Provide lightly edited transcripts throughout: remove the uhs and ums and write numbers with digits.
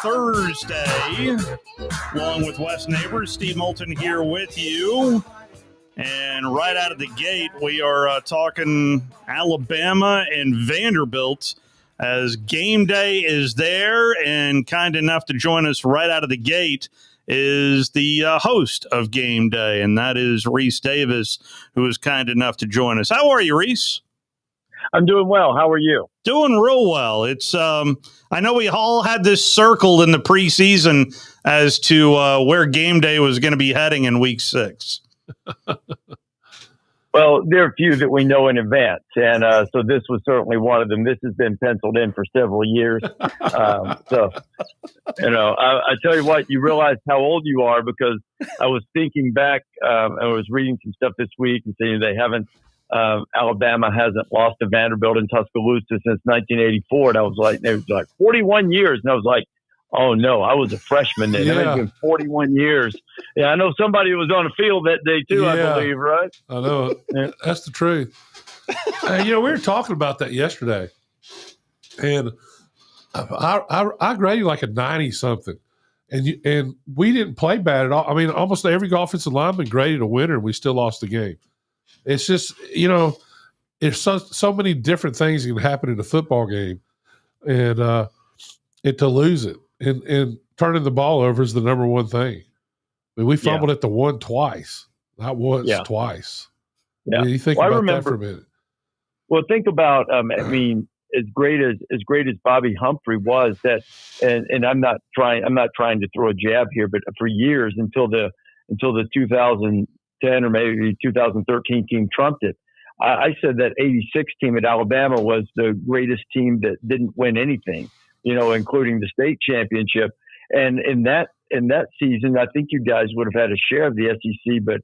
Thursday. Along with Wes Neighbors, Steve Moulton here with you. And right out of the gate, we are talking Alabama and Vanderbilt as game day is there. And kind enough to join us right out of the gate is the host of Game Day, and that is Reese Davis, who is kind enough to join us. How are you, Reese? I'm doing well. How are you? Doing real well. It's I know we all had this circled in the preseason as to where Game Day was going to be heading in Week 6. Well, there are a few that we know in advance, and so this was certainly one of them. This has been penciled in for several years. So, I tell you what, you realize how old you are because I was thinking back. I was reading some stuff this week and saying they haven't. Alabama hasn't lost to Vanderbilt in Tuscaloosa since 1984, and I was like, it was like 41 years, and I was like, oh no, I was a freshman then. Yeah. It's been 41 years. Yeah, I know somebody was on the field that day too. Yeah. I believe, right? I know. Yeah. That's the truth. We were talking about that yesterday, and I graded like a 90 something, and we didn't play bad at all. I mean, almost every offensive lineman graded a winner, and we still lost the game. It's just, there's so many different things that can happen in a football game, and to lose it and turning the ball over is the number one thing. I mean, we fumbled at the one twice, not once, twice. Yeah, I mean, you think about that for a minute. Well, think about, as great as Bobby Humphrey was, that, and I'm not trying to throw a jab here, but for years until the 2010 or maybe 2013 team trumped it. I said that 86 team at Alabama was the greatest team that didn't win anything, including the state championship. And in that season, I think you guys would have had a share of the SEC, but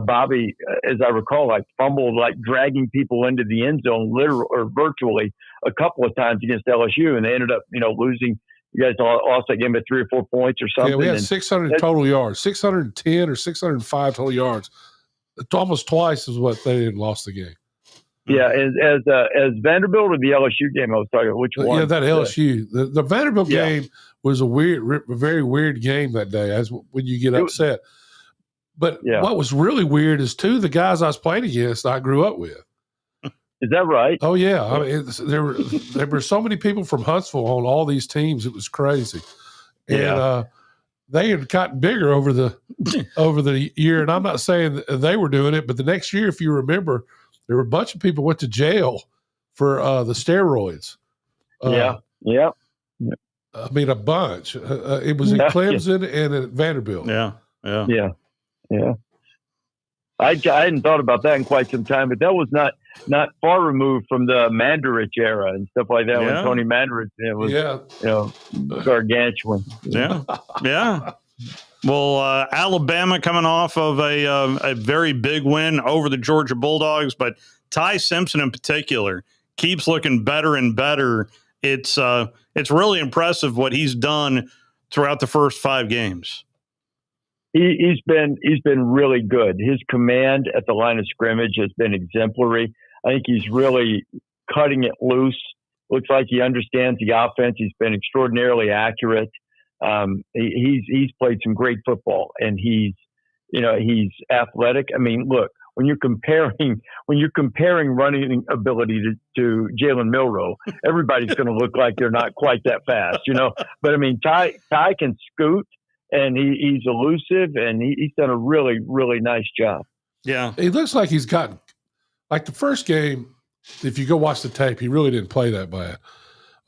Bobby, as I recall, fumbled, dragging people into the end zone, literally or virtually, a couple of times against LSU, and they ended up, losing. You guys lost that game by 3 or 4 points or something. Yeah, we had 600 total yards, 610 or 605 total yards. It's almost twice as what they had lost the game. Yeah, as Vanderbilt or the LSU game I was talking about, which one? Yeah, that LSU. The Vanderbilt game was a very weird game that day, as when you get upset. But what was really weird is two of the guys I was playing against I grew up with. Is that right? Oh yeah, I mean, there were so many people from Huntsville on all these teams. It was crazy, and they had gotten bigger over the year. And I'm not saying they were doing it, but the next year, if you remember, there were a bunch of people went to jail for the steroids. Yeah. I mean, a bunch. It was in Clemson and at Vanderbilt. Yeah. I hadn't thought about that in quite some time, but that was not far removed from the Mandarich era and stuff like that. When Tony Mandarich was, gargantuan. Yeah. Well, Alabama coming off of a very big win over the Georgia Bulldogs, but Ty Simpson in particular keeps looking better and better. It's really impressive what he's done throughout the first 5 games. He's been really good. His command at the line of scrimmage has been exemplary. I think he's really cutting it loose. Looks like he understands the offense. He's been extraordinarily accurate. He's played some great football, and he's athletic. I mean, look, when you're comparing running ability to Jalen Milroe, everybody's going to look like they're not quite that fast, But I mean, Ty can scoot. And he's elusive, and he's done a really, really nice job. Yeah. He looks like he's gotten – like the first game, if you go watch the tape, he really didn't play that bad.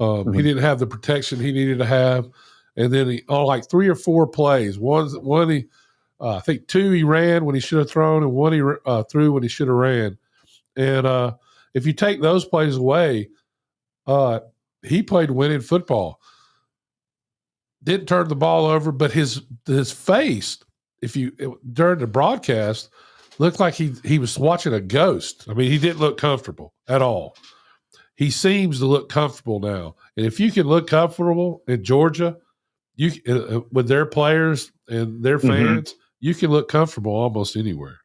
He didn't have the protection he needed to have. And then on 3 or 4 plays, one he I think 2 he ran when he should have thrown, and 1 he threw when he should have ran. And if you take those plays away, he played winning football. Didn't turn the ball over, but his face, during the broadcast, looked like he was watching a ghost. I mean, he didn't look comfortable at all. He seems to look comfortable now, and if you can look comfortable in Georgia, with their players and their fans, you can look comfortable almost anywhere.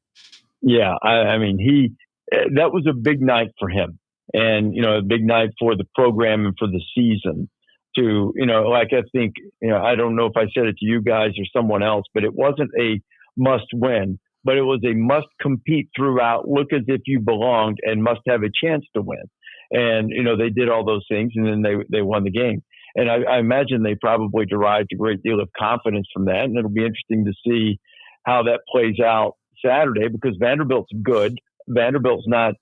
Yeah, I mean, that was a big night for him, and a big night for the program and for the season. to, like I think, I don't know if I said it to you guys or someone else, but it wasn't a must win, but it was a must compete throughout, look as if you belonged, and must have a chance to win. And, they did all those things, and then they won the game. And I imagine they probably derived a great deal of confidence from that. And it'll be interesting to see how that plays out Saturday, because Vanderbilt's good. Vanderbilt's not,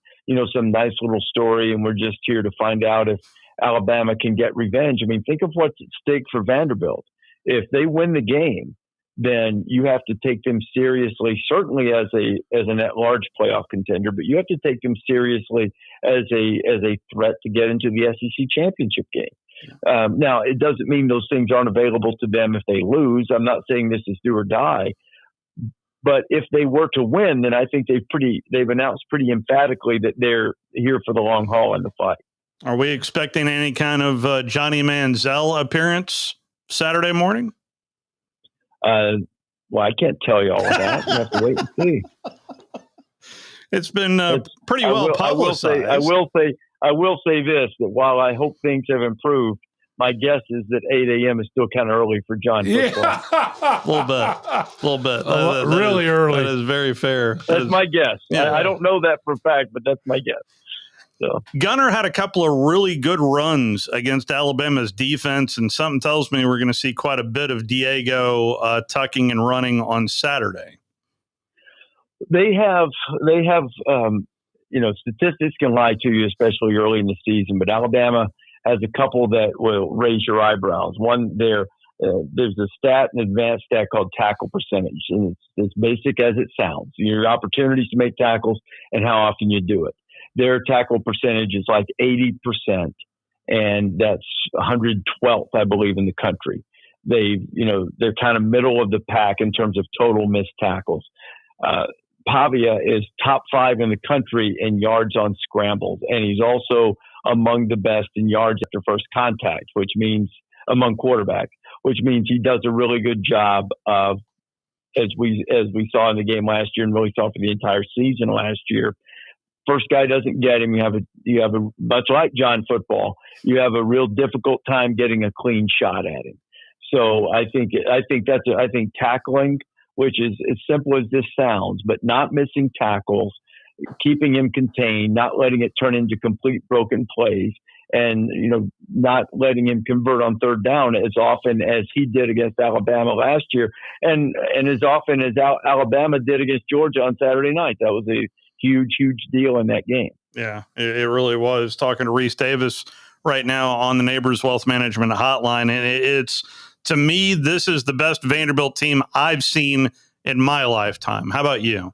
some nice little story, and we're just here to find out if Alabama can get revenge. I mean, think of what's at stake for Vanderbilt. If they win the game, then you have to take them seriously, certainly as an at-large playoff contender, but you have to take them seriously as a threat to get into the SEC championship game. Now, it doesn't mean those things aren't available to them if they lose. I'm not saying this is do or die. But if they were to win, then I think they've announced pretty emphatically that they're here for the long haul in the fight. Are we expecting any kind of Johnny Manziel appearance Saturday morning? Well, I can't tell you all of that. You have to wait and see. It's been pretty well publicized. I will say this, that while I hope things have improved, my guess is that 8 a.m. is still kind of early for John football. A little bit. Really early. That is very fair. That's my guess. Yeah. I don't know that for a fact, but that's my guess. So. Gunner had a couple of really good runs against Alabama's defense, and something tells me we're going to see quite a bit of Diego tucking and running on Saturday. They have statistics can lie to you, especially early in the season, but Alabama has a couple that will raise your eyebrows. One, there's an advanced stat called tackle percentage, and it's as basic as it sounds. Your opportunities to make tackles and how often you do it. Their tackle percentage is like 80%, and that's 112th, I believe, in the country. They're kind of middle of the pack in terms of total missed tackles. Pavia is top 5 in the country in yards on scrambles, and he's also among the best in yards after first contact, which means among quarterbacks, which means he does a really good job of, as we saw in the game last year and really saw for the entire season last year. First guy doesn't get him. You have a much like John football. You have a real difficult time getting a clean shot at him. So I think tackling, which is as simple as this sounds, but not missing tackles, keeping him contained, not letting it turn into complete broken plays, and not letting him convert on third down as often as he did against Alabama last year, and as often as Alabama did against Georgia on Saturday night. That was a huge deal in that game. Yeah, it really was. Talking to Reese Davis right now on the Neighbors Wealth Management Hotline, and it's, to me, this is the best Vanderbilt team I've seen in my lifetime. How about you?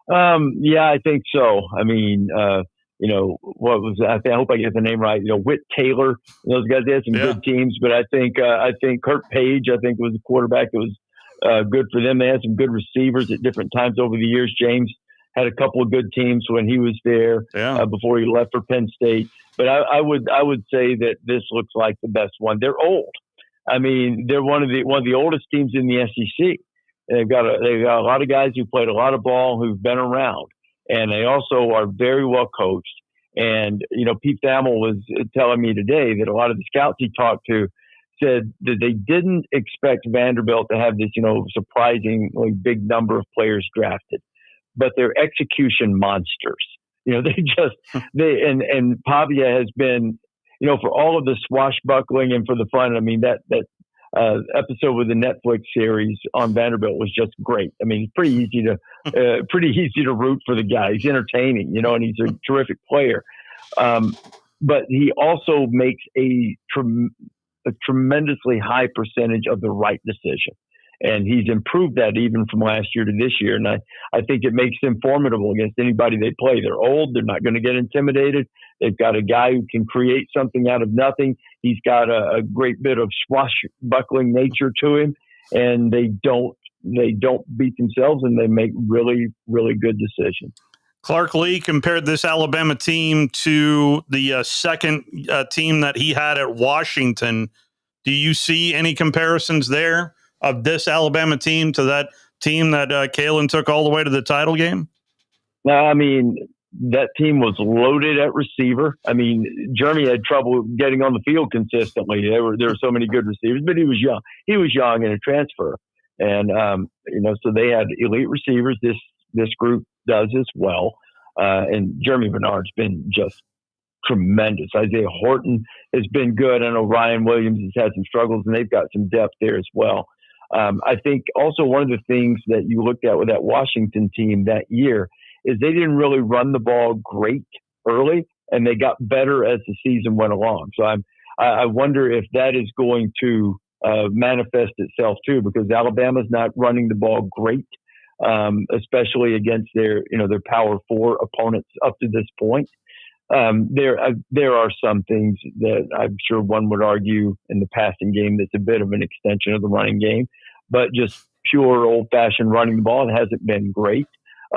Yeah, I think so. I mean, what was that? I hope I get the name right. Whit Taylor, those guys, they had some good teams, but I think Kurt Page, was a quarterback that was good for them. They had some good receivers at different times over the years. James had a couple of good teams when he was there before he left for Penn State. But I would say that this looks like the best one. They're old. I mean, they're one of the oldest teams in the SEC. They've got a lot of guys who played a lot of ball, who've been around, and they also are very well coached. And Pete Thamel was telling me today that a lot of the scouts he talked to said that they didn't expect Vanderbilt to have this surprisingly big number of players drafted, but they're execution monsters. And Pavia has been, for all of the swashbuckling and for the fun. I mean, that episode with the Netflix series on Vanderbilt was just great. I mean, it's pretty easy to root for the guy. He's entertaining, and he's a terrific player. But he also makes a tremendously high percentage of the right decision. And he's improved that even from last year to this year. And I think it makes them formidable against anybody they play. They're old. They're not going to get intimidated. They've got a guy who can create something out of nothing. He's got a great bit of swashbuckling nature to him. And they don't beat themselves, and they make really, really good decisions. Clark Lee compared this Alabama team to the second team that he had at Washington. Do you see any comparisons there of this Alabama team to that team that Kalen took all the way to the title game? No, I mean, that team was loaded at receiver. I mean, Jeremy had trouble getting on the field consistently. There were so many good receivers, but he was young. He was young in a transfer, and so they had elite receivers. This group does as well, and Jeremy Bernard's been just tremendous. Isaiah Horton has been good. I know Ryan Williams has had some struggles, and they've got some depth there as well. I think also one of the things that you looked at with that Washington team that year is they didn't really run the ball great early, and they got better as the season went along. So I wonder if that is going to manifest itself too, because Alabama's not running the ball great, especially against their Power 4 opponents up to this point. There are some things that I'm sure one would argue in the passing game that's a bit of an extension of the running game, but just pure old-fashioned running the ball, it hasn't been great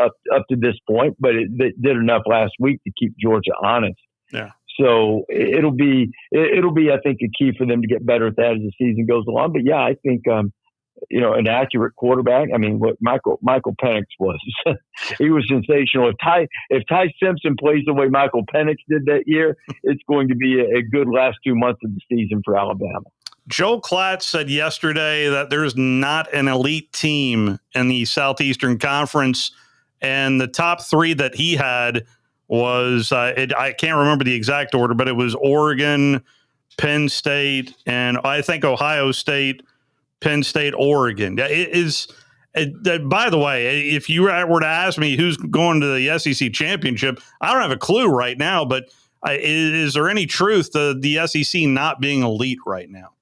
up to this point, but it did enough last week to keep Georgia honest. Yeah. So it'll be I think a key for them to get better at that as the season goes along. But yeah, I think an accurate quarterback. I mean, what Michael Penix was, he was sensational. If Ty Simpson plays the way Michael Penix did that year, it's going to be a good last 2 months of the season for Alabama. Joe Klatt said yesterday that there's not an elite team in the Southeastern Conference, and the top three that he had was I can't remember the exact order, but it was Oregon, Penn State, and I think Ohio State, Penn State, Oregon. It is. By the way, if you were to ask me who's going to the SEC championship, I don't have a clue right now. But is there any truth to the SEC not being elite right now?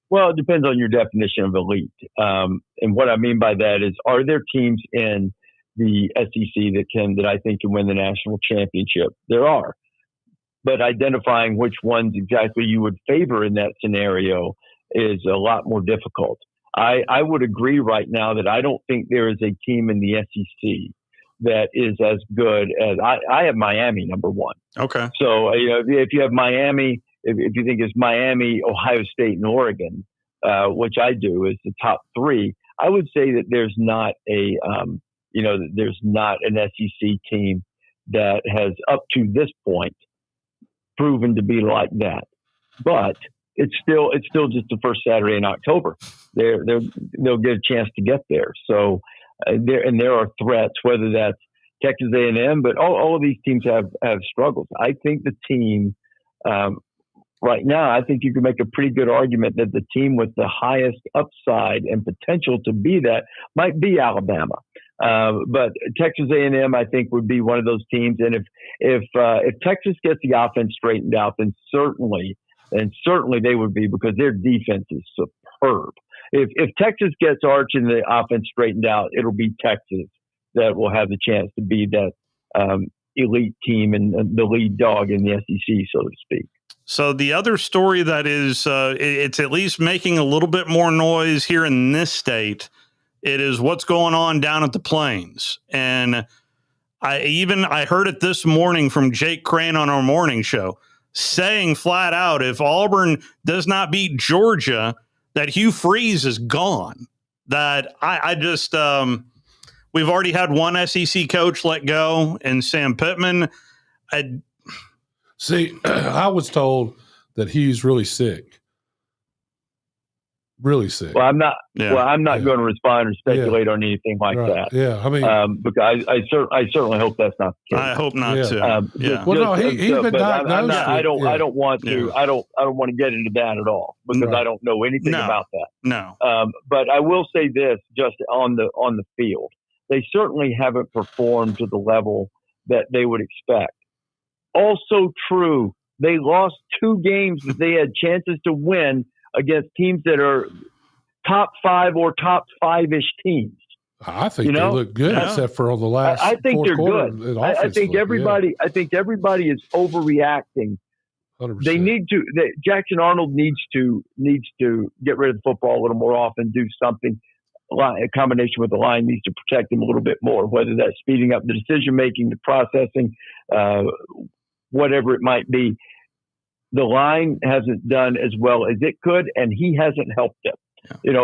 Well, it depends on your definition of elite. And what I mean by that is, are there teams in the SEC that I think can win the national championship? There are, but identifying which ones exactly you would favor in that scenario is a lot more difficult. I would agree right now that I don't think there is a team in the SEC that is as good as I have Miami number one. Okay. So if you have Miami, if you think it's Miami, Ohio State, and Oregon, which I do, is the top three, I would say that there's not there's not an SEC team that has up to this point proven to be like that. But it's still just the first Saturday in October. They'll get a chance to get there. So there are threats, whether that's Texas A&M, but all of these teams have struggles. I think the team right now, I think you can make a pretty good argument that the team with the highest upside and potential to be that might be Alabama. But Texas A&M, I think, would be one of those teams. And if Texas gets the offense straightened out, then certainly they would be, because their defense is superb. If Texas gets Arch and the offense straightened out, it'll be Texas that will have the chance to be that elite team and the lead dog in the SEC, so to speak. So the other story that is, it's at least making a little bit more noise here in this state, it is what's going on down at the Plains. And I heard it this morning from Jake Crane on our morning show, saying flat out, if Auburn does not beat Georgia, that Hugh Freeze is gone. That I just, we've already had one SEC coach let go, and Sam Pittman. See, I was told that he's really sick. Really sick. Well, I'm not. Yeah. Well, I'm not going to respond or speculate on anything like that. Yeah, I mean, because I certainly hope that's not the case. I hope not too. Yeah. Well, no, he's been diagnosed. I don't want to. I don't want to get into that at all, because I don't know anything about that. No. But I will say this: just on the field, they certainly haven't performed to the level that they would expect. Also true, they lost 2 games that they had chances to win against teams that are top 5 or top 5-ish teams. I think they look good, except for on the last. I think they're good. I think everybody. I think everybody is overreacting. 100%. They need to. Jackson Arnold needs to get rid of the football a little more often. Do something. A combination with the line needs to protect him a little bit more. Whether that's speeding up the decision making, the processing, whatever it might be. The line hasn't done as well as it could, and he hasn't helped them,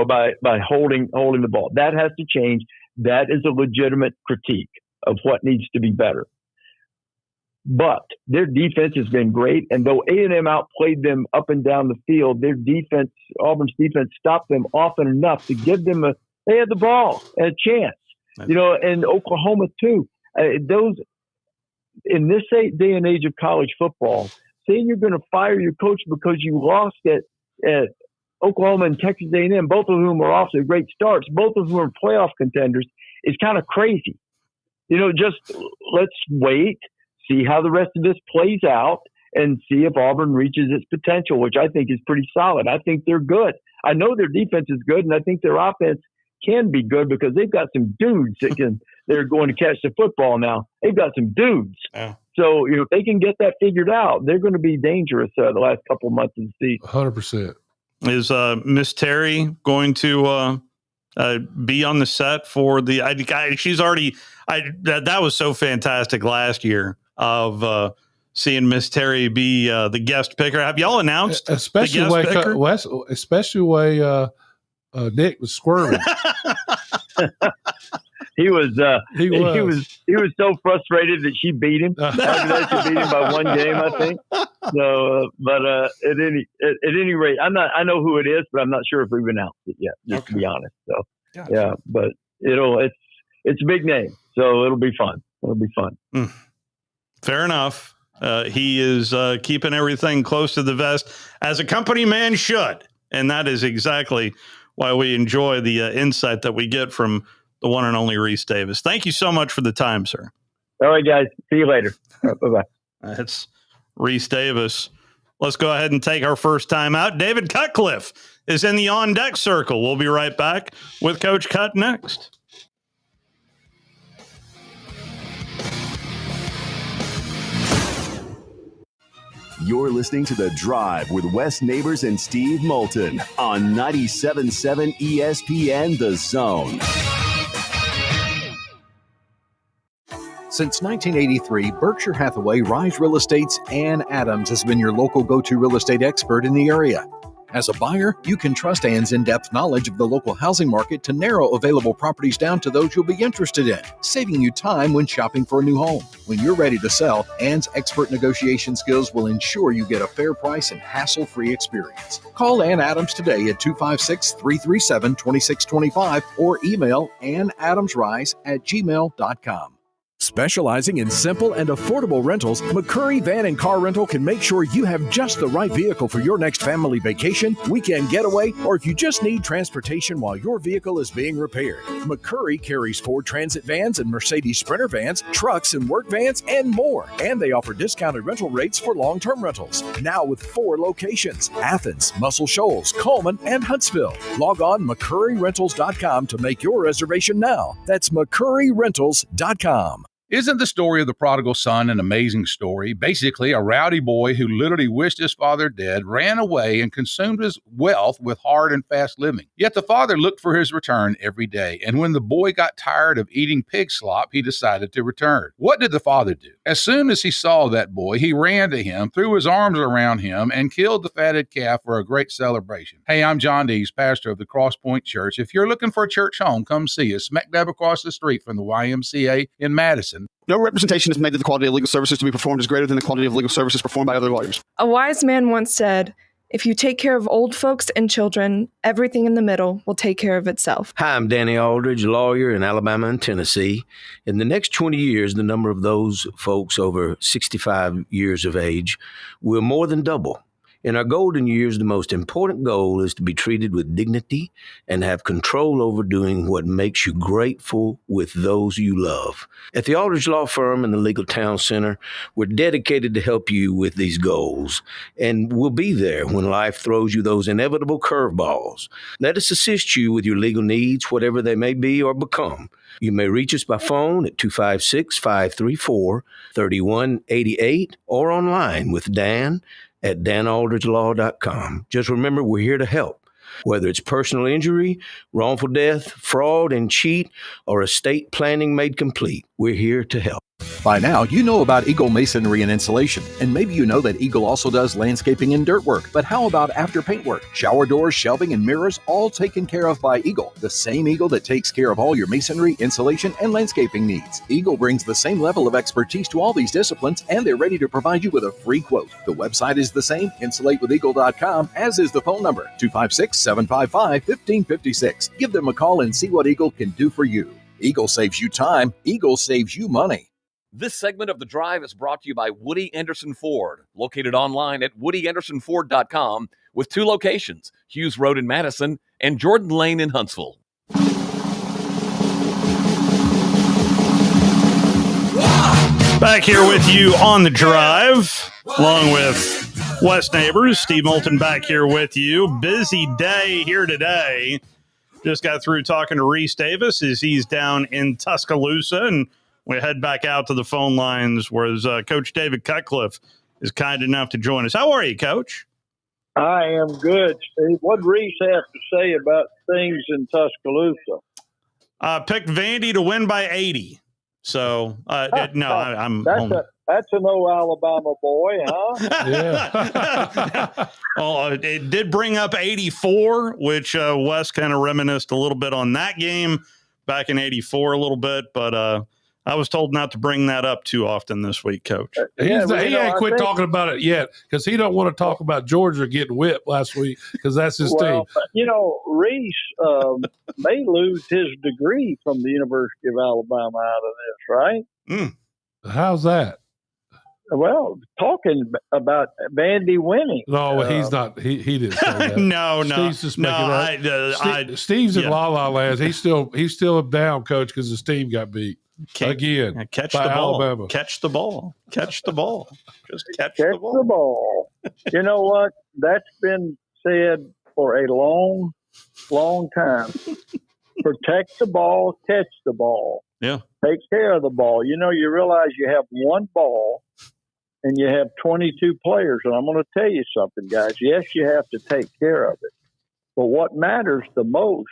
by holding the ball. That has to change. That is a legitimate critique of what needs to be better. But their defense has been great. And though A&M outplayed them up and down the field, their defense, Auburn's defense, stopped them often enough to give them they had the ball and a chance. And Oklahoma too. Those in this day and age of college football, saying you're going to fire your coach because you lost at Oklahoma and Texas A&M, both of whom are off to great starts, both of whom are playoff contenders, is kind of crazy. Just let's wait, see how the rest of this plays out, and see if Auburn reaches its potential, which I think is pretty solid. I think they're good. I know their defense is good, and I think their offense can be good because they've got some dudes they're going to catch the football now. They've got some dudes. Yeah. So, if they can get that figured out, they're going to be dangerous the last couple of months of the season. 100%. Is Miss Terry going to be on the set for the? She's already. That was so fantastic last year of seeing Miss Terry be the guest picker. Have y'all announced especially the guest picker? Especially the way Nick was squirming. He was so frustrated that she beat him. She beat him by one game, I think. So, but at any rate, I know who it is, but I'm not sure if we've announced it yet. Just to be honest. So, gotcha. Yeah, but it's a big name, so it'll be fun. It'll be fun. Fair enough. He is keeping everything close to the vest, as a company man should, and that is exactly why we enjoy the insight that we get from the one and only Reese Davis. Thank you so much for the time, sir. All right, guys. See you later. Right, bye-bye. That's Reese Davis. Let's go ahead and take our first time out. David Cutcliffe is in the on-deck circle. We'll be right back with Coach Cut next. You're listening to The Drive with Wes Neighbors and Steve Moulton on 97.7 ESPN The Zone. Since 1983, Berkshire Hathaway Rise Real Estate's Ann Adams has been your local go-to real estate expert in the area. As a buyer, you can trust Ann's in-depth knowledge of the local housing market to narrow available properties down to those you'll be interested in, saving you time when shopping for a new home. When you're ready to sell, Ann's expert negotiation skills will ensure you get a fair price and hassle-free experience. Call Ann Adams today at 256-337-2625 or email annadamsrise@gmail.com. Specializing in simple and affordable rentals, McCurry Van and Car Rental can make sure you have just the right vehicle for your next family vacation, weekend getaway, or if you just need transportation while your vehicle is being repaired. McCurry carries Ford Transit vans and Mercedes Sprinter vans, trucks and work vans, and more. And they offer discounted rental rates for long-term rentals. Now with 4 locations: Athens, Muscle Shoals, Coleman, and Huntsville. Log on McCurryRentals.com to make your reservation now. That's McCurryRentals.com. Isn't the story of the prodigal son an amazing story? Basically, a rowdy boy who literally wished his father dead, ran away, and consumed his wealth with hard and fast living. Yet the father looked for his return every day, and when the boy got tired of eating pig slop, he decided to return. What did the father do? As soon as he saw that boy, he ran to him, threw his arms around him, and killed the fatted calf for a great celebration. Hey, I'm John Dees, pastor of the Cross Point Church. If you're looking for a church home, come see us, smack dab across the street from the YMCA in Madison. No representation is made that the quality of legal services to be performed is greater than the quality of legal services performed by other lawyers. A wise man once said, "If you take care of old folks and children, everything in the middle will take care of itself." Hi, I'm Danny Aldridge, lawyer in Alabama and Tennessee. In the next 20 years, the number of those folks over 65 years of age will more than double. In our golden years, the most important goal is to be treated with dignity and have control over doing what makes you grateful with those you love. At the Aldridge Law Firm and the Legal Town Center, we're dedicated to help you with these goals, and we'll be there when life throws you those inevitable curveballs. Let us assist you with your legal needs, whatever they may be or become. You may reach us by phone at 256-534-3188 or online with Dan at danaldridgelaw.com. Just remember, we're here to help. Whether it's personal injury, wrongful death, fraud and cheat, or estate planning made complete, we're here to help. By now, you know about Eagle Masonry and Insulation, and maybe you know that Eagle also does landscaping and dirt work. But how about after paint work? Shower doors, shelving, and mirrors, all taken care of by Eagle, the same Eagle that takes care of all your masonry, insulation, and landscaping needs. Eagle brings the same level of expertise to all these disciplines, and they're ready to provide you with a free quote. The website is the same, insulatewitheagle.com, as is the phone number, 256-755-1556. Give them a call and see what Eagle can do for you. Eagle saves you time. Eagle saves you money. This segment of The Drive is brought to you by Woody Anderson Ford, located online at woodyAndersonFord.com with 2 locations, Hughes Road in Madison and Jordan Lane in Huntsville. Back here with you on The Drive, along with Wes Neighbors. Steve Moulton back here with you. Busy day here today. Just got through talking to Reese Davis as he's down in Tuscaloosa, and we head back out to the phone lines where Coach David Cutcliffe is kind enough to join us. How are you, Coach? I am good, Steve. What did Reese have to say about things in Tuscaloosa? Picked Vandy to win by 80. So, I'm That's an old Alabama boy, huh? Yeah. Well, it did bring up 84, which Wes kind of reminisced a little bit on that game back in 84 a little bit, but I was told not to bring that up too often this week, Coach. He ain't quit talking about it yet because he don't want to talk about Georgia getting whipped last week because that's his team. Reese may lose his degree from the University of Alabama out of this, right? How's that? Well, talking about Vandy winning. No, he's not. He didn't say that. No. Steve's just making up. Steve's in La La Land. He's still down, Coach, because his team got beat again. Catch the ball. Alabama. Catch the ball. Catch the ball. Just catch the ball. You know what? That's been said for a long, long time. Protect the ball. Catch the ball. Yeah. Take care of the ball. You realize you have one ball and you have 22 players. And I'm going to tell you something, guys. Yes, you have to take care of it. But what matters the most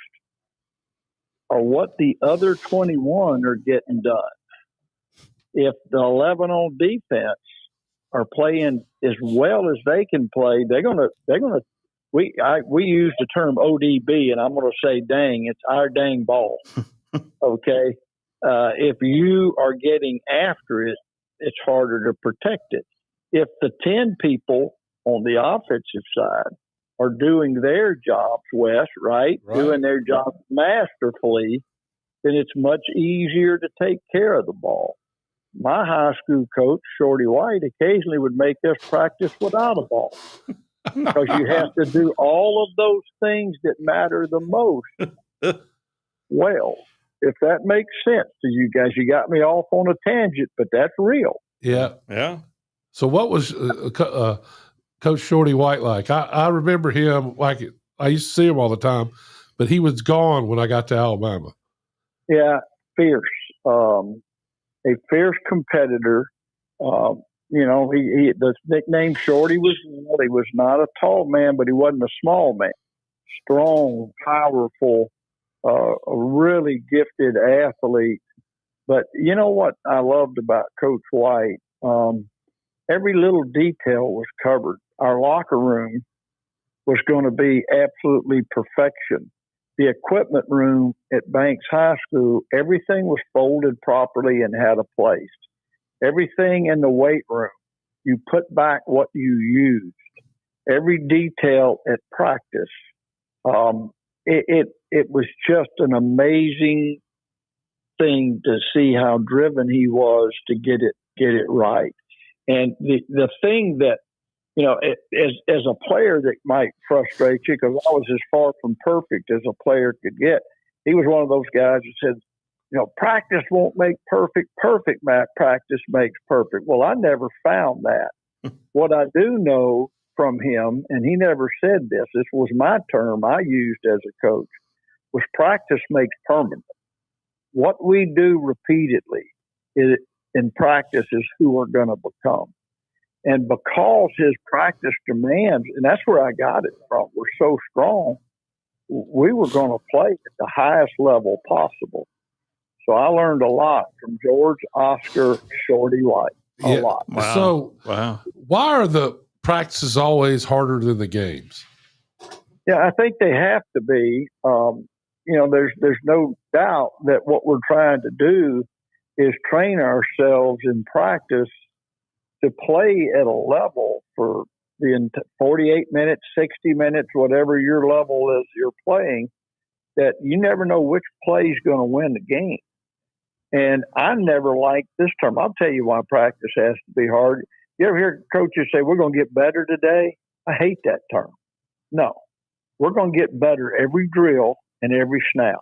are what the other 21 are getting done. If the 11 on defense are playing as well as they can play, they're going to. We use the term ODB, and I'm going to say, dang, it's our dang ball. Okay. If you are getting after it, it's harder to protect it. If the 10 people on the offensive side are doing their jobs, right? Doing their job masterfully, then it's much easier to take care of the ball. My high school coach, Shorty White, occasionally would make us practice without a ball because you have to do all of those things that matter the most. Well, if that makes sense to you guys, you got me off on a tangent, but that's real. Yeah. Yeah. So what was Coach Shorty White like? I remember him like I used to see him all the time, but he was gone when I got to Alabama. Yeah, fierce. A fierce competitor. The nickname Shorty was he was not a tall man, but he wasn't a small man. Strong, powerful, a really gifted athlete. But you know what I loved about Coach White? Every little detail was covered. Our locker room was going to be absolutely perfection. The equipment room at Banks High School, everything was folded properly and had a place. Everything in the weight room, you put back what you used. Every detail at practice. It was just an amazing thing to see how driven he was to get it right. And the thing that, as a player that might frustrate you, because I was as far from perfect as a player could get, he was one of those guys who said, practice won't make perfect. Perfect practice makes perfect. Well, I never found that. What I do know from him, and he never said this was my term I used as a coach, was practice makes permanent. What we do repeatedly in practice is who we're going to become. And because his practice demands, and that's where I got it from, were so strong, we were going to play at the highest level possible. So I learned a lot from George Oscar Shorty White. A lot. Wow. So wow. why are the practices always harder than the games? Yeah, I think they have to be. There's no doubt that what we're trying to do is train ourselves in practice to play at a level for the 48 minutes, 60 minutes, whatever your level is you're playing, that you never know which play is going to win the game. And I never liked this term. I'll tell you why practice has to be hard. You ever hear coaches say, we're going to get better today? I hate that term. No, we're going to get better every drill and every snap.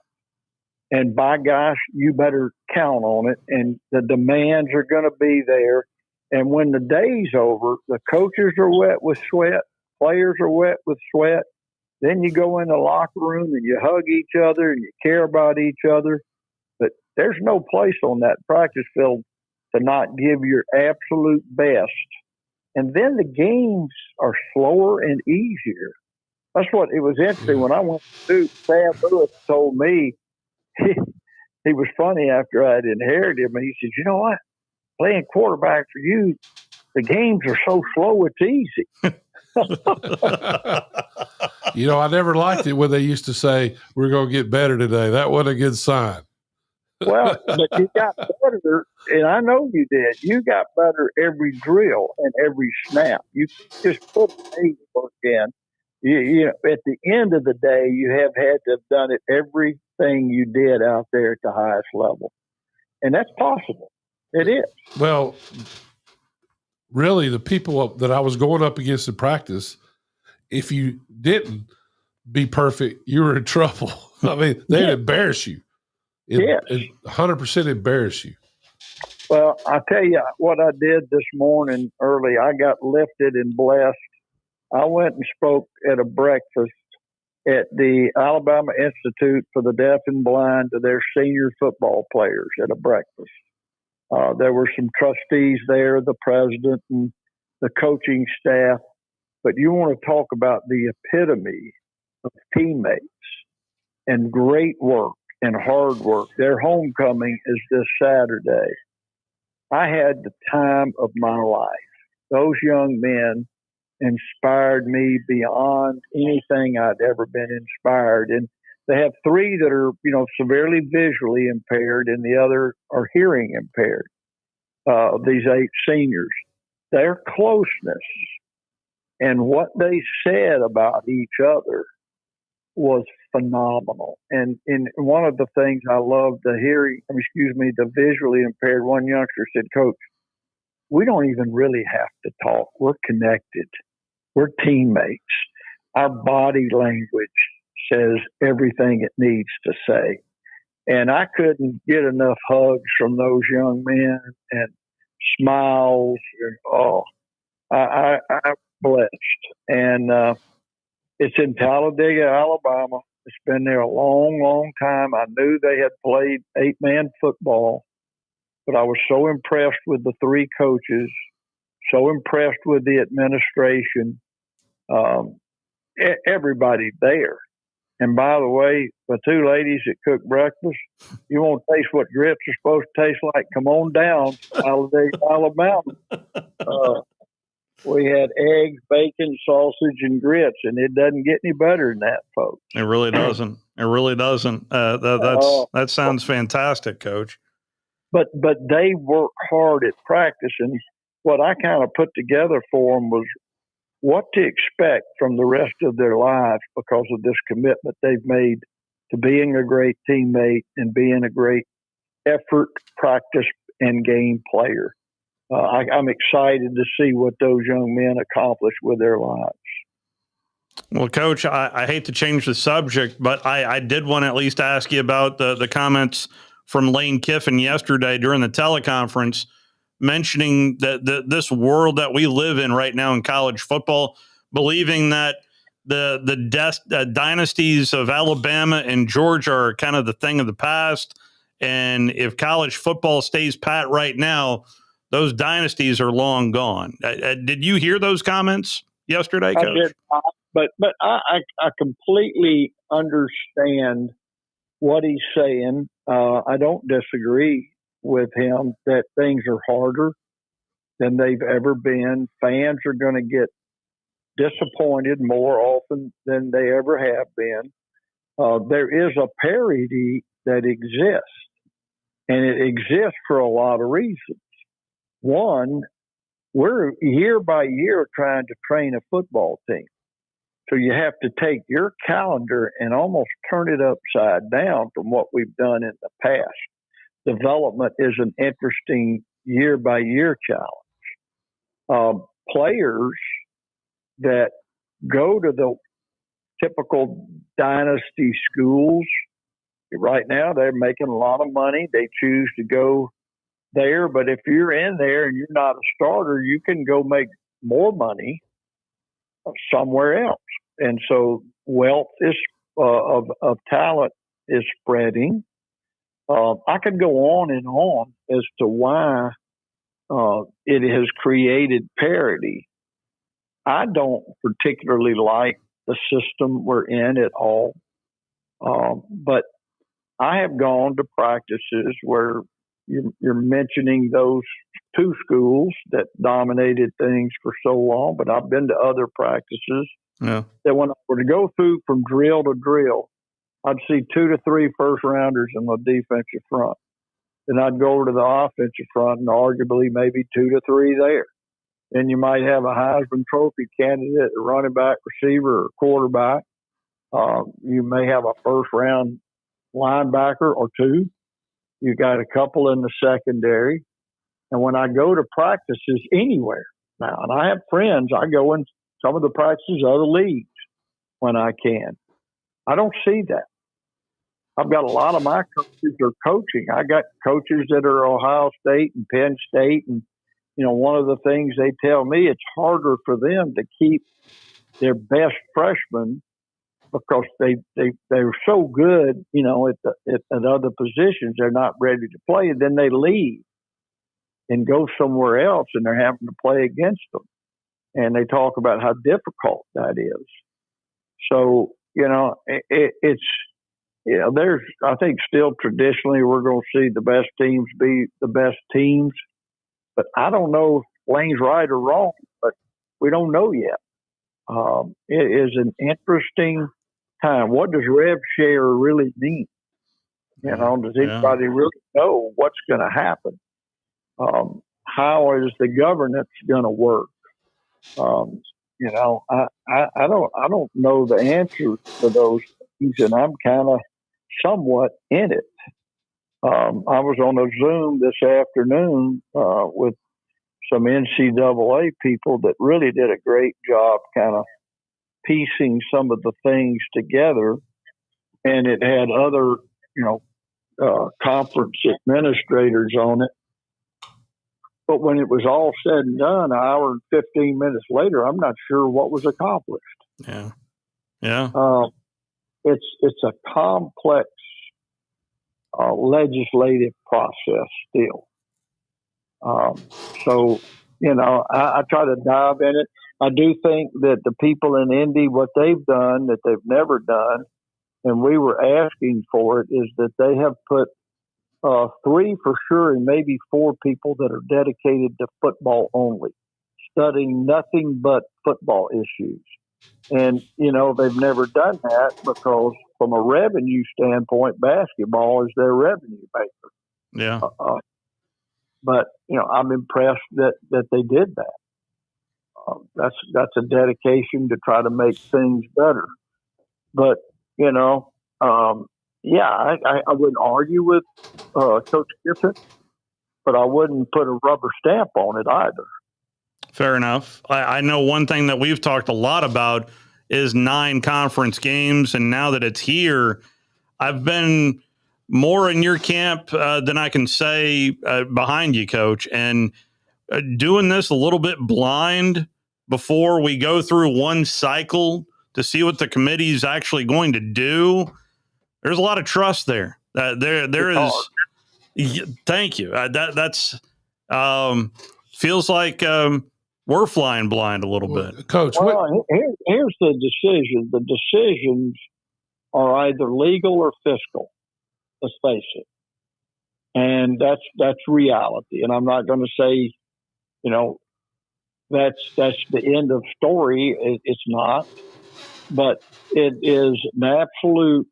And by gosh, you better count on it. And the demands are going to be there. And when the day's over, the coaches are wet with sweat, players are wet with sweat. Then you go in the locker room and you hug each other and you care about each other. But there's no place on that practice field to not give your absolute best. And then the games are slower and easier. That's what it was interesting. When I went to Duke, Sam Lewis told me, he was funny after I'd inherited him. And he said, you know what? Playing quarterback for you, the games are so slow, it's easy. I never liked it when they used to say, we're going to get better today. That wasn't a good sign. Well, but you got better, and I know you did. You got better every drill and every snap. You just put the work in. At the end of the day, you have had to have done it everything you did out there at the highest level. And that's possible. It is. Well, really, the people that I was going up against in practice, if you didn't be perfect, you were in trouble. I mean, they'd embarrass you. 100% embarrass you. Well, I tell you what I did this morning early. I got lifted and blessed. I went and spoke at a breakfast at the Alabama Institute for the Deaf and Blind to their senior football players at a breakfast. There were some trustees there, the president and the coaching staff. But you want to talk about the epitome of teammates and great work and hard work. Their homecoming is this Saturday. I had the time of my life. Those young men inspired me beyond anything I'd ever been inspired. And they have three that are, severely visually impaired, and the other are hearing impaired. These 8 seniors, their closeness and what they said about each other was phenomenal. And one of the things I loved, the visually impaired, one youngster said, Coach, we don't even really have to talk. We're connected. We're teammates. Our body language says everything it needs to say. And I couldn't get enough hugs from those young men and smiles. I'm blessed. And it's in Talladega, Alabama. It's been there a long, long time. I knew they had played 8-man football, but I was so impressed with the 3 coaches, so impressed with the administration, everybody there. And by the way, the 2 ladies that cook breakfast, you want to taste what grits are supposed to taste like? Come on down to Talladega, Alabama. We had eggs, bacon, sausage, and grits, and it doesn't get any better than that, folks. It really doesn't. It really doesn't. That sounds fantastic, Coach. But they work hard at practice, and what I kind of put together for them was what to expect from the rest of their lives because of this commitment they've made to being a great teammate and being a great effort, practice, and game player. I'm excited to see what those young men accomplish with their lives. Well, Coach, I hate to change the subject, but I did want to at least ask you about the comments from Lane Kiffin yesterday during the teleconference, mentioning that this world that we live in right now in college football, believing that the dynasties of Alabama and Georgia are kind of the thing of the past. And if college football stays pat right now, those dynasties are long gone. Did you hear those comments yesterday, Coach? I did not, but I completely understand what he's saying. I don't disagree with him that things are harder than they've ever been. Fans are going to get disappointed more often than they ever have been. There is a parity that exists, and it exists for a lot of reasons. One, we're year by year trying to train a football team. So you have to take your calendar and almost turn it upside down from what we've done in the past. Development is an interesting year by year challenge. Players that go to the typical dynasty schools, right now they're making a lot of money. They choose to go there, but if you're in there and you're not a starter, you can go make more money somewhere else. And so wealth is of talent is spreading. I could go on and on as to why it has created parity. I don't particularly like the system we're in at all, but I have gone to practices where you're mentioning those two schools that dominated things for so long, but I've been to other practices that when I were to go through from drill to drill, I'd see 2 to 3 first rounders in the defensive front. Then I'd go over to the offensive front and arguably maybe 2 to 3 there. Then you might have a Heisman Trophy candidate, a running back, receiver, or quarterback. You may have a first round linebacker or 2. You got a couple in the secondary. And when I go to practices anywhere now, and I have friends, I go in some of the practices of other leagues when I can. I don't see that. I've got a lot of my coaches are coaching. I got coaches that are Ohio State and Penn State. And, one of the things they tell me, it's harder for them to keep their best freshmen because they're so good, at other positions, they're not ready to play. And then they leave and go somewhere else and they're having to play against them. And they talk about how difficult that is. So, it's, there's, I think still traditionally we're going to see the best teams be the best teams. But I don't know if Lane's right or wrong, but we don't know yet. It is an interesting time. What does rev share really mean? Does anybody really know what's going to happen? How is the governance going to work? I don't know the answer to those things, and I'm kind of somewhat in it. I was on a Zoom this afternoon with some NCAA people that really did a great job kind of piecing some of the things together, and it had other, conference administrators on it. But when it was all said and done, an hour and 15 minutes later, I'm not sure what was accomplished. Yeah. It's a complex legislative process still. So, I try to dive in it. I do think that the people in Indy, what they've done that they've never done, and we were asking for it, is that they have put 3 for sure and maybe 4 people that are dedicated to football only, studying nothing but football issues. And, they've never done that because from a revenue standpoint, basketball is their revenue maker. Yeah. But, I'm impressed that they did that. That's a dedication to try to make things better. But, I wouldn't argue with Coach Kiffin, but I wouldn't put a rubber stamp on it either. Fair enough. I know one thing that we've talked a lot about is 9 conference games, and now that it's here, I've been more in your camp than I can say behind you, Coach, and doing this a little bit blind before we go through one cycle to see what the committee is actually going to do. There's a lot of trust there. There is. Thank you. That's feels like we're flying blind a little bit, Coach. Here's the decision. The decisions are either legal or fiscal. Let's face it. And that's reality. And I'm not going to say, that's the end of story. It's not, but it is an absolute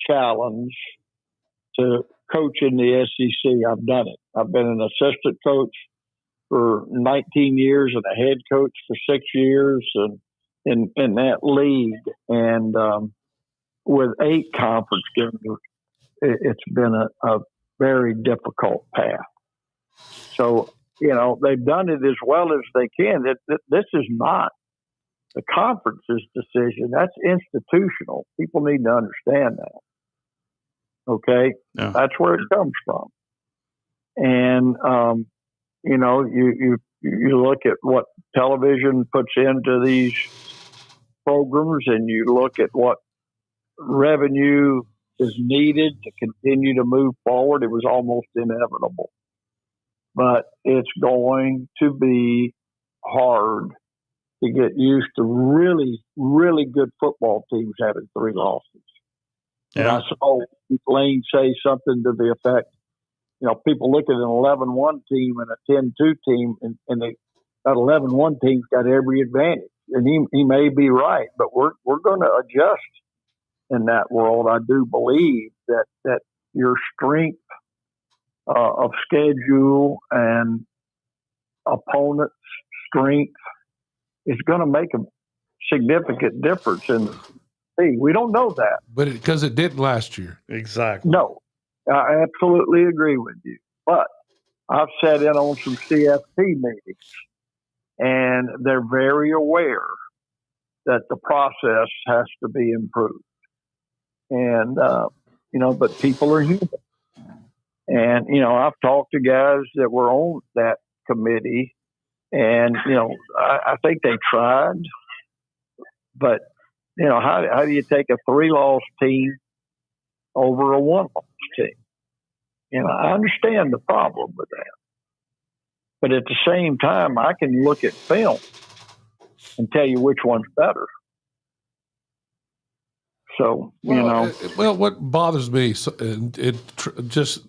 challenge to coach in the SEC. I've done it. I've been an assistant coach for 19 years and a head coach for 6 years, and in that league. And with 8 conference games, it's been a very difficult path. So, they've done it as well as they can. This is not the conference's decision. That's institutional. People need to understand that. Okay? Yeah. That's where it comes from. And, you look at what television puts into these programs, and you look at what revenue is needed to continue to move forward. It was almost inevitable. But it's going to be hard to get used to really, really good football teams having 3 losses. Yeah. And I saw Lane say something to the effect, people look at an 11-1 team and a 10-2 team, and that 11-1 team's got every advantage. And he may be right, but we're going to adjust in that world. I do believe that your strength of schedule and opponent's strength is going to make a significant difference in the league. We don't know that. But because it didn't last year. Exactly. No, I absolutely agree with you. But I've sat in on some CFP meetings, and they're very aware that the process has to be improved. And, but people are human. And, I've talked to guys that were on that committee, and, I think they tried. But, how do you take a 3-loss team over a 1-loss team? I understand the problem with that. But at the same time, I can look at film and tell you which one's better. So, Well, what bothers me, and it just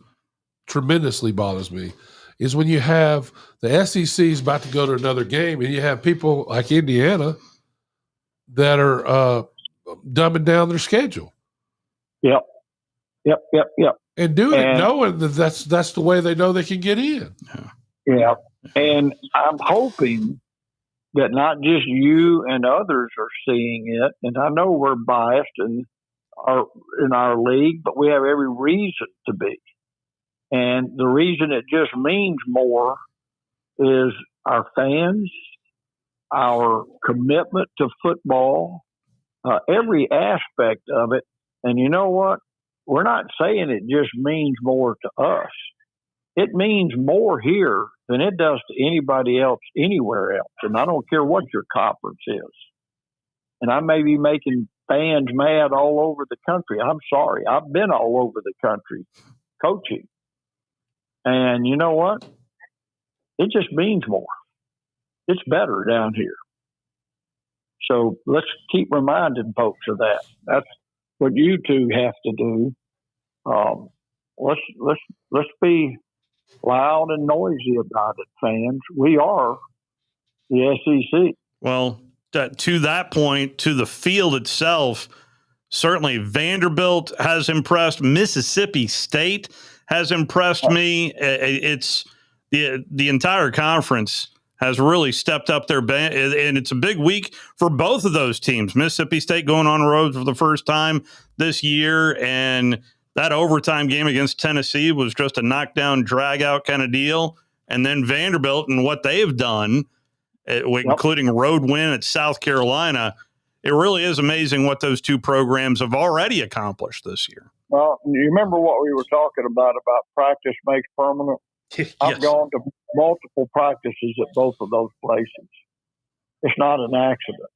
tremendously bothers me, is when you have the SEC's about to go to another game, and you have people like Indiana that are dumbing down their schedule. Yep. And doing it knowing that that's the way they know they can get in. Yeah. And I'm hoping that not just you and others are seeing it. And I know we're biased in our league, but we have every reason to be. And the reason it just means more is our fans, our commitment to football, every aspect of it. And you know what? We're not saying it just means more to us. It means more here than it does to anybody else anywhere else. And I don't care what your conference is. And I may be making fans mad all over the country. I'm sorry. I've been all over the country coaching. And you know what? It just means more. It's better down here. So let's keep reminding folks of that. That's what you two have to do. Let's be loud and noisy about it, fans. We are the SEC. Well, to that point, to the field itself, certainly Vanderbilt has impressed. Mississippi State has impressed me. It's the entire conference has really stepped up their band, and it's a big week for both of those teams. Mississippi State going on the road for the first time this year, and that overtime game against Tennessee was just a knockdown, drag-out kind of deal. And then Vanderbilt and what they've done, including a road win at South Carolina, it really is amazing what those two programs have already accomplished this year. Well, you remember what we were talking about practice makes permanent? Yes. I've gone to multiple practices at both of those places. It's not an accident.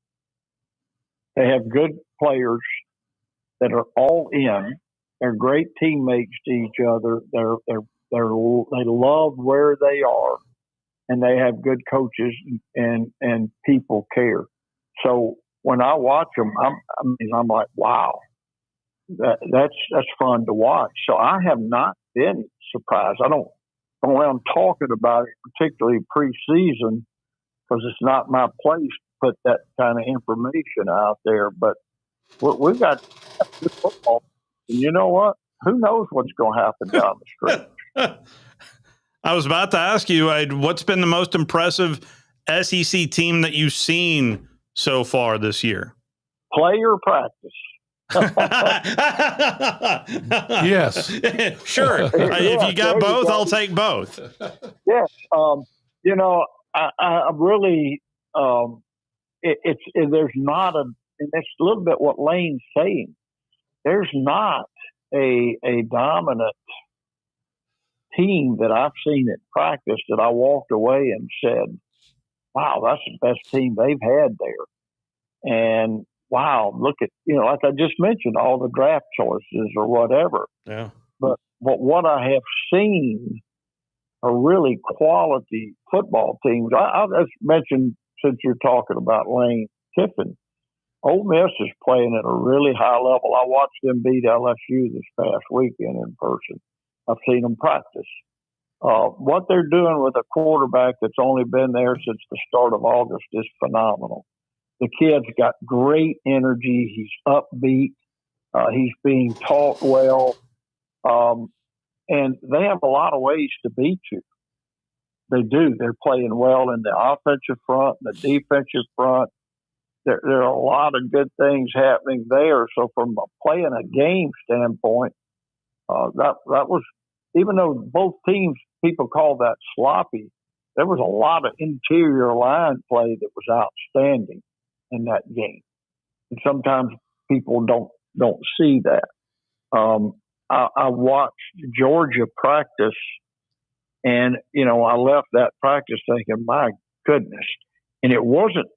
They have good players that are all in. They're great teammates to each other. They love where they are, and they have good coaches and people care. So when I watch them, I'm like, wow. that's fun to watch. So I have not been surprised. I don't go around talking about it, particularly preseason, because it's not my place to put that kind of information out there. But we've got good football. And you know what? Who knows what's going to happen down the stretch? I was about to ask you, what's been the most impressive SEC team that you've seen so far this year? Player practice. Yes. Sure. If you got both, I'll take both. Yes. I really, there's not and it's a little bit what Lane's saying. There's not a dominant team that I've seen at practice that I walked away and said, wow, that's the best team they've had there. And wow, look at, like I just mentioned, all the draft choices or whatever. Yeah. But what I have seen are really quality football teams. I'll just mention, since you're talking about Lane Kiffin, Ole Miss is playing at a really high level. I watched them beat LSU this past weekend in person. I've seen them practice. What they're doing with a quarterback that's only been there since the start of August is phenomenal. The kid's got great energy. He's upbeat. He's being taught well. And they have a lot of ways to beat you. They do. They're playing well in the offensive front, the defensive front. There are a lot of good things happening there. So from playing a game standpoint, that was, even though both teams, people call that sloppy, there was a lot of interior line play that was outstanding in that game. And sometimes people don't see that. I watched Georgia practice, and, I left that practice thinking, my goodness. And it wasn't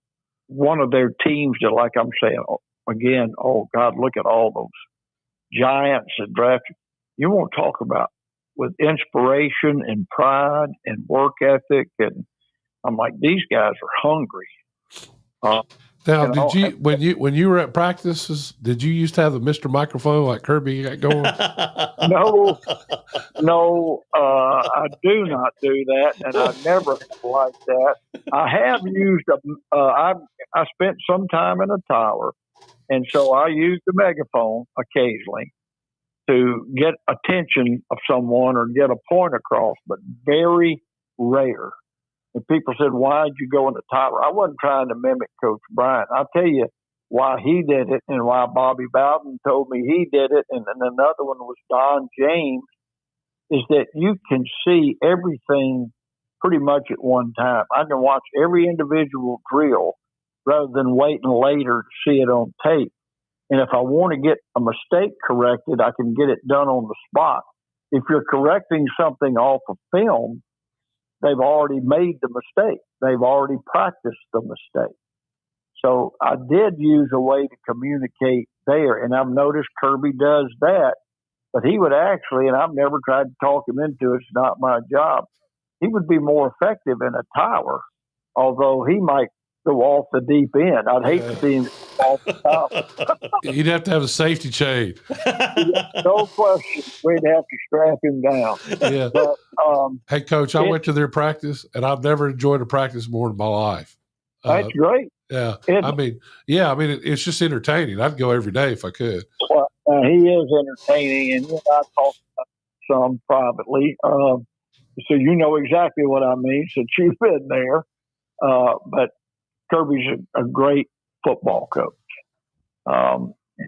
one of their teams that, like I'm saying, again, oh, God, look at all those giants that drafted. You want to talk about with inspiration and pride and work ethic. And I'm like, these guys are hungry. Now, did you when you were at practices, did you used to have the Mr. Microphone like Kirby got going? No, I do not do that, and I never have liked that. I have used I spent some time in a tower, and so I used the megaphone occasionally to get attention of someone or get a point across, but very rare. And people said, why'd you go in the tower? I wasn't trying to mimic Coach Bryant. I'll tell you why he did it and why Bobby Bowden told me he did it. And then another one was Don James, is that you can see everything pretty much at one time. I can watch every individual drill rather than waiting later to see it on tape. And if I want to get a mistake corrected, I can get it done on the spot. If you're correcting something off of film, they've already made the mistake. They've already practiced the mistake. So I did use a way to communicate there, and I've noticed Kirby does that, but he would actually, and I've never tried to talk him into it, it's not my job, he would be more effective in a tower, although he might go off the deep end. I'd hate to see him off the top. You'd have to have a safety chain. No question. We'd have to strap him down. Yeah. But, hey, Coach, I went to their practice, and I've never enjoyed a practice more in my life. That's great. Yeah. It's just entertaining. I'd go every day if I could. Well, he is entertaining, and I talk about some privately. So you know exactly what I mean since you've been there. But Kirby's a great football coach.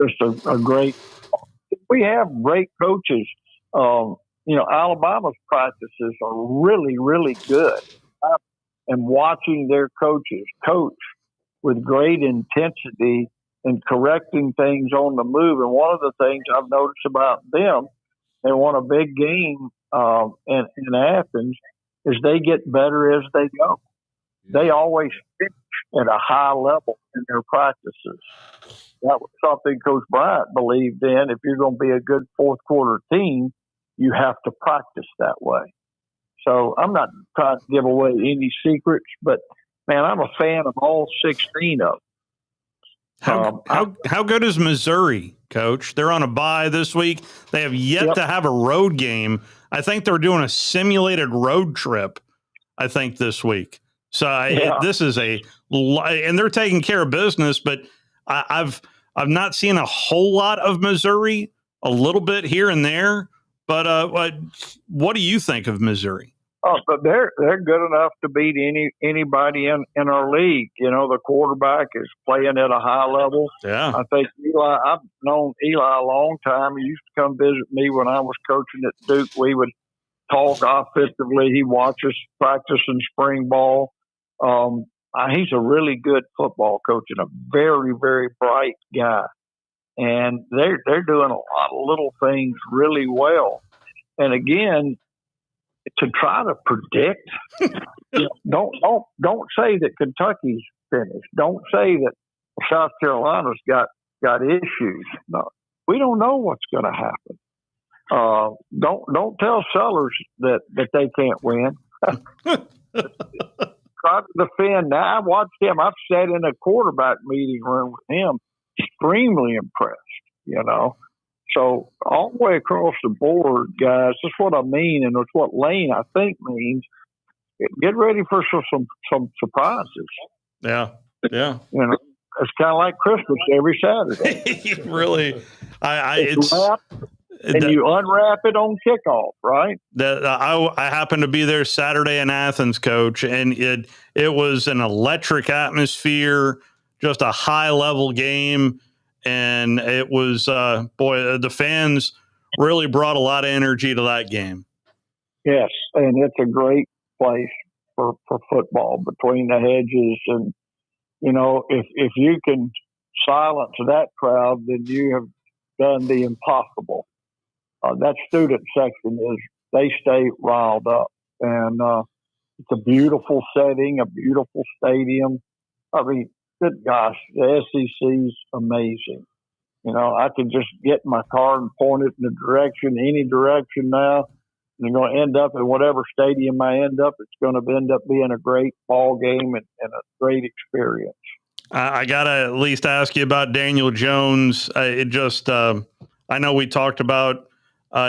Just a great. We have great coaches. Alabama's practices are really, really good. And watching their coaches coach with great intensity and correcting things on the move. And one of the things I've noticed about them, they won a big game in Athens, is they get better as they go. They always finish at a high level in their practices. That was something Coach Bryant believed in. If you're going to be a good fourth quarter team, you have to practice that way. So I'm not trying to give away any secrets, but, man, I'm a fan of all 16 of them. How good is Missouri, Coach? They're on a bye this week. They have yet to have a road game. I think they're doing a simulated road trip, I think, this week. So this is and they're taking care of business, but I've not seen a whole lot of Missouri, a little bit here and there. But what do you think of Missouri? Oh, but they're good enough to beat anybody in our league. You know, the quarterback is playing at a high level. Yeah. I think I've known Eli a long time. He used to come visit me when I was coaching at Duke. We would talk offensively. He watches practice in spring ball. He's a really good football coach and a very, very bright guy. And they're doing a lot of little things really well. And again, to try to predict, don't say that Kentucky's finished. Don't say that South Carolina's got issues. No, we don't know what's going to happen. Don't tell Sellers that they can't win. Try to defend. Now I watched him. I've sat in a quarterback meeting room with him, extremely impressed. You know. So all the way across the board, guys, that's what I mean, and it's what Lane, I think, means. Get ready for some surprises. Yeah. You know, it's kind of like Christmas every Saturday. Really, it's wrapped, and you unwrap it on kickoff, right? I happened to be there Saturday in Athens, Coach, and it was an electric atmosphere, just a high level game. And it was, the fans really brought a lot of energy to that game. Yes, and it's a great place for football between the hedges. And, you know, if you can silence that crowd, then you have done the impossible. That student section they stay riled up. And it's a beautiful setting, a beautiful stadium. I mean, good gosh, the SEC's amazing. You know, I can just get in my car and point it in any direction now. And I'm going to end up in whatever stadium I end up. It's going to end up being a great ball game and a great experience. I got to at least ask you about Daniel Jones. I know we talked about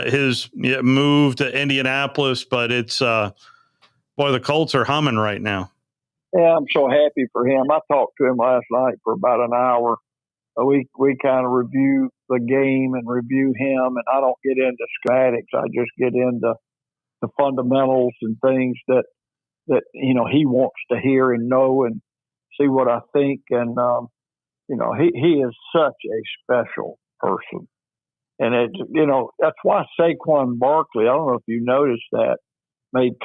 his move to Indianapolis, but it's, the Colts are humming right now. Yeah, I'm so happy for him. I talked to him last night for about an hour. We kind of review the game and review him, and I don't get into schematics. I just get into the fundamentals and things that you know he wants to hear and know and see what I think. And you know he is such a special person, and that's why Saquon Barkley. I don't know if you noticed that, made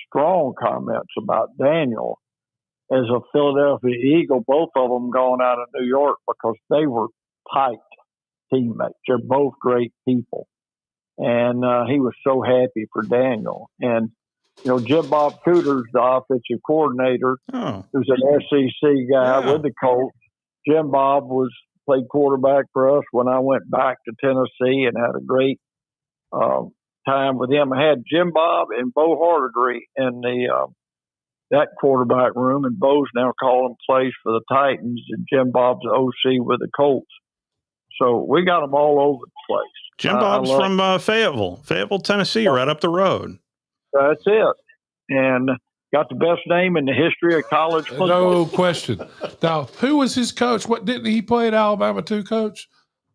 strong comments about Daniel as a Philadelphia Eagle, both of them going out of New York because they were tight teammates. They're both great people. And he was so happy for Daniel. And, you know, Jim Bob Cooter's the offensive coordinator, who's an SEC guy with the Colts. Jim Bob played quarterback for us when I went back to Tennessee and had a great time with him. I had Jim Bob and Bo Hardigree in that quarterback room, and Bo's now calling plays for the Titans, and Jim Bob's the OC with the Colts. So we got them all over the place. Jim Bob's from Fayetteville, Tennessee, right up the road. That's it. And got the best name in the history of college football. No question. Now, who was his coach? What didn't he play at Alabama too, Coach?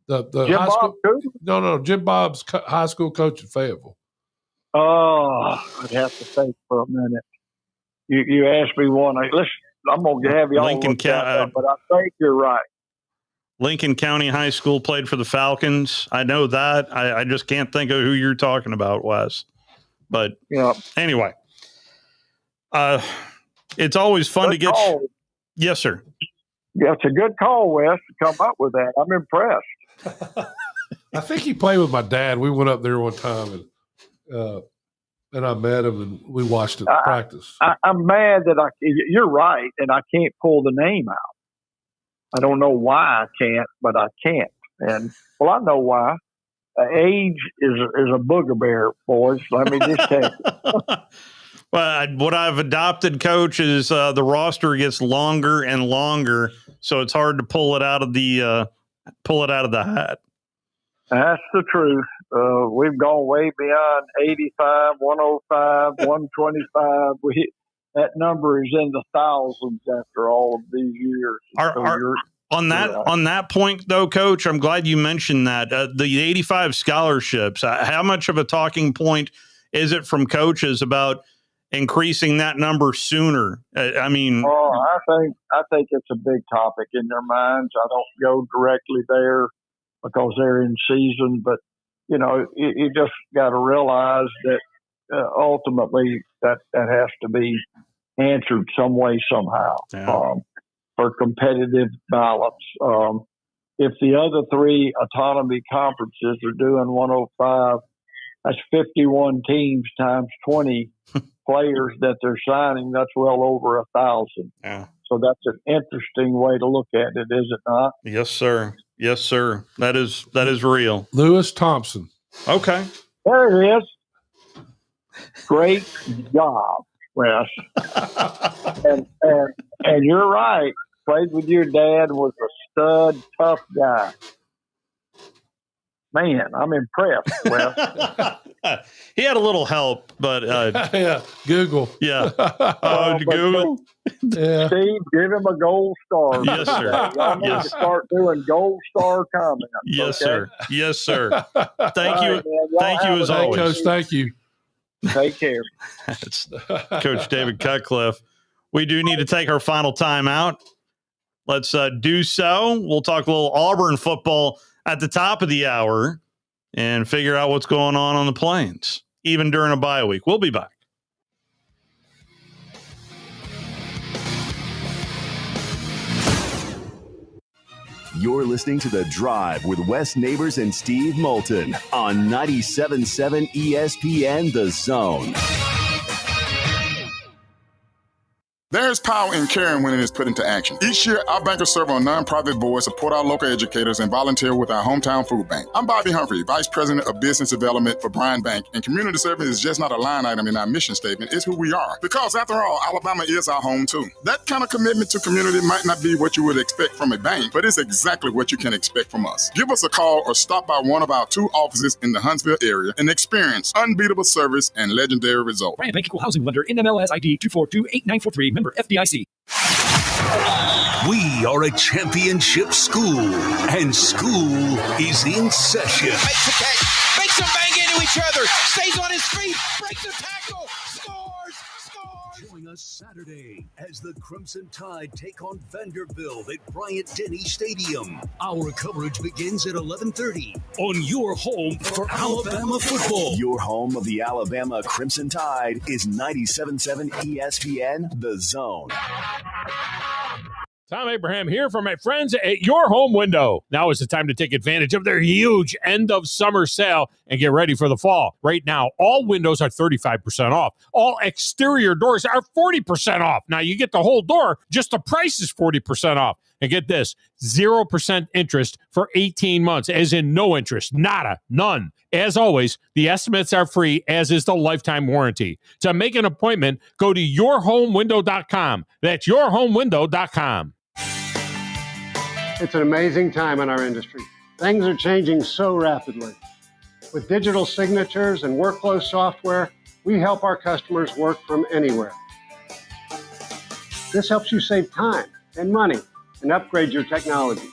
The Jim high Bob school? Cooter? No, Jim Bob's high school coach at Fayetteville. Oh, I'd have to think for a minute. You asked me one. I'm going to have you all look that up, but I think you're right. Lincoln County High School, played for the Falcons. I know that. I just can't think of who you're talking about, Wes. But anyway, it's always fun to get. Yes, sir. Yeah, it's a good call, Wes, to come up with that. I'm impressed. I think he played with my dad. We went up there one time, and I met him, and we watched it practice. I'm mad that you're right, and I can't pull the name out. I don't know why I can't, but I can't. And, I know why. Age is a booger bear, boys. Let me just tell you. Well, what I've adopted, Coach, is the roster gets longer and longer so it's hard to pull it out of the hat. That's the truth. We've gone way beyond 85, 105, 125. That number is in the thousands after all of these years. On that point, though, Coach, I'm glad you mentioned that. The 85 scholarships, how much of a talking point is it from coaches about increasing that number sooner? I think it's a big topic in their minds. I don't go directly there because they're in season, but you just got to realize that ultimately that has to be answered some way, somehow, for competitive balance. If the other three autonomy conferences are doing 105, that's 51 teams times 20 players that they're signing. That's well over 1,000. Yeah. So that's an interesting way to look at it, is it not? Yes, sir. Yes, sir. That is real. Lewis Thompson. Okay. There it is. Great job, Wes. and you're right. Played with your dad, was a stud, tough guy. Man, I'm impressed, Wes. He had a little help, but yeah, Google. Yeah. Google. Yeah. Steve, give him a gold star. Yes, sir. Y'all need to start doing gold star comments. Yes, okay? sir. Yes, sir. Thank you. Right, Thank you as always. Coach, thank you. Take care. It's Coach David Cutcliffe. We do need to take our final time out. Let's do so. We'll talk a little Auburn football at the top of the hour and figure out what's going on the Plains, even during a bye week. We'll be back. You're listening to The Drive with Wes Neighbors and Steve Moulton on 97.7 ESPN The Zone. There's power in caring when it is put into action. Each year, our bankers serve on nonprofit boards, support our local educators, and volunteer with our hometown food bank. I'm Bobby Humphrey, Vice President of Business Development for Bryan Bank, and community service is just not a line item in our mission statement, it's who we are. Because after all, Alabama is our home too. That kind of commitment to community might not be what you would expect from a bank, but it's exactly what you can expect from us. Give us a call or stop by one of our 2 offices in the Huntsville area and experience unbeatable service and legendary results. Bryan Bank Equal Housing Lender, NMLS ID 2428943, member FDIC. We are a championship school, and school is in session. Makes a catch, makes them bang into each other, stays on his feet, breaks a tackle, scores! Join us Saturday as the Crimson Tide take on Vanderbilt at Bryant-Denny Stadium. Our coverage begins at 11:30 on your home for Alabama football. Your home of the Alabama Crimson Tide is 97.7 ESPN The Zone. Tom Abraham here for my friends at Your Home Window. Now is the time to take advantage of their huge end of summer sale and get ready for the fall. Right now, all windows are 35% off. All exterior doors are 40% off. Now you get the whole door, just the price is 40% off. And get this, 0% interest for 18 months, as in no interest, nada, none. As always, the estimates are free, as is the lifetime warranty. To make an appointment, go to yourhomewindow.com. That's yourhomewindow.com. It's an amazing time in our industry. Things are changing so rapidly. With digital signatures and workflow software, we help our customers work from anywhere. This helps you save time and money and upgrade your technology.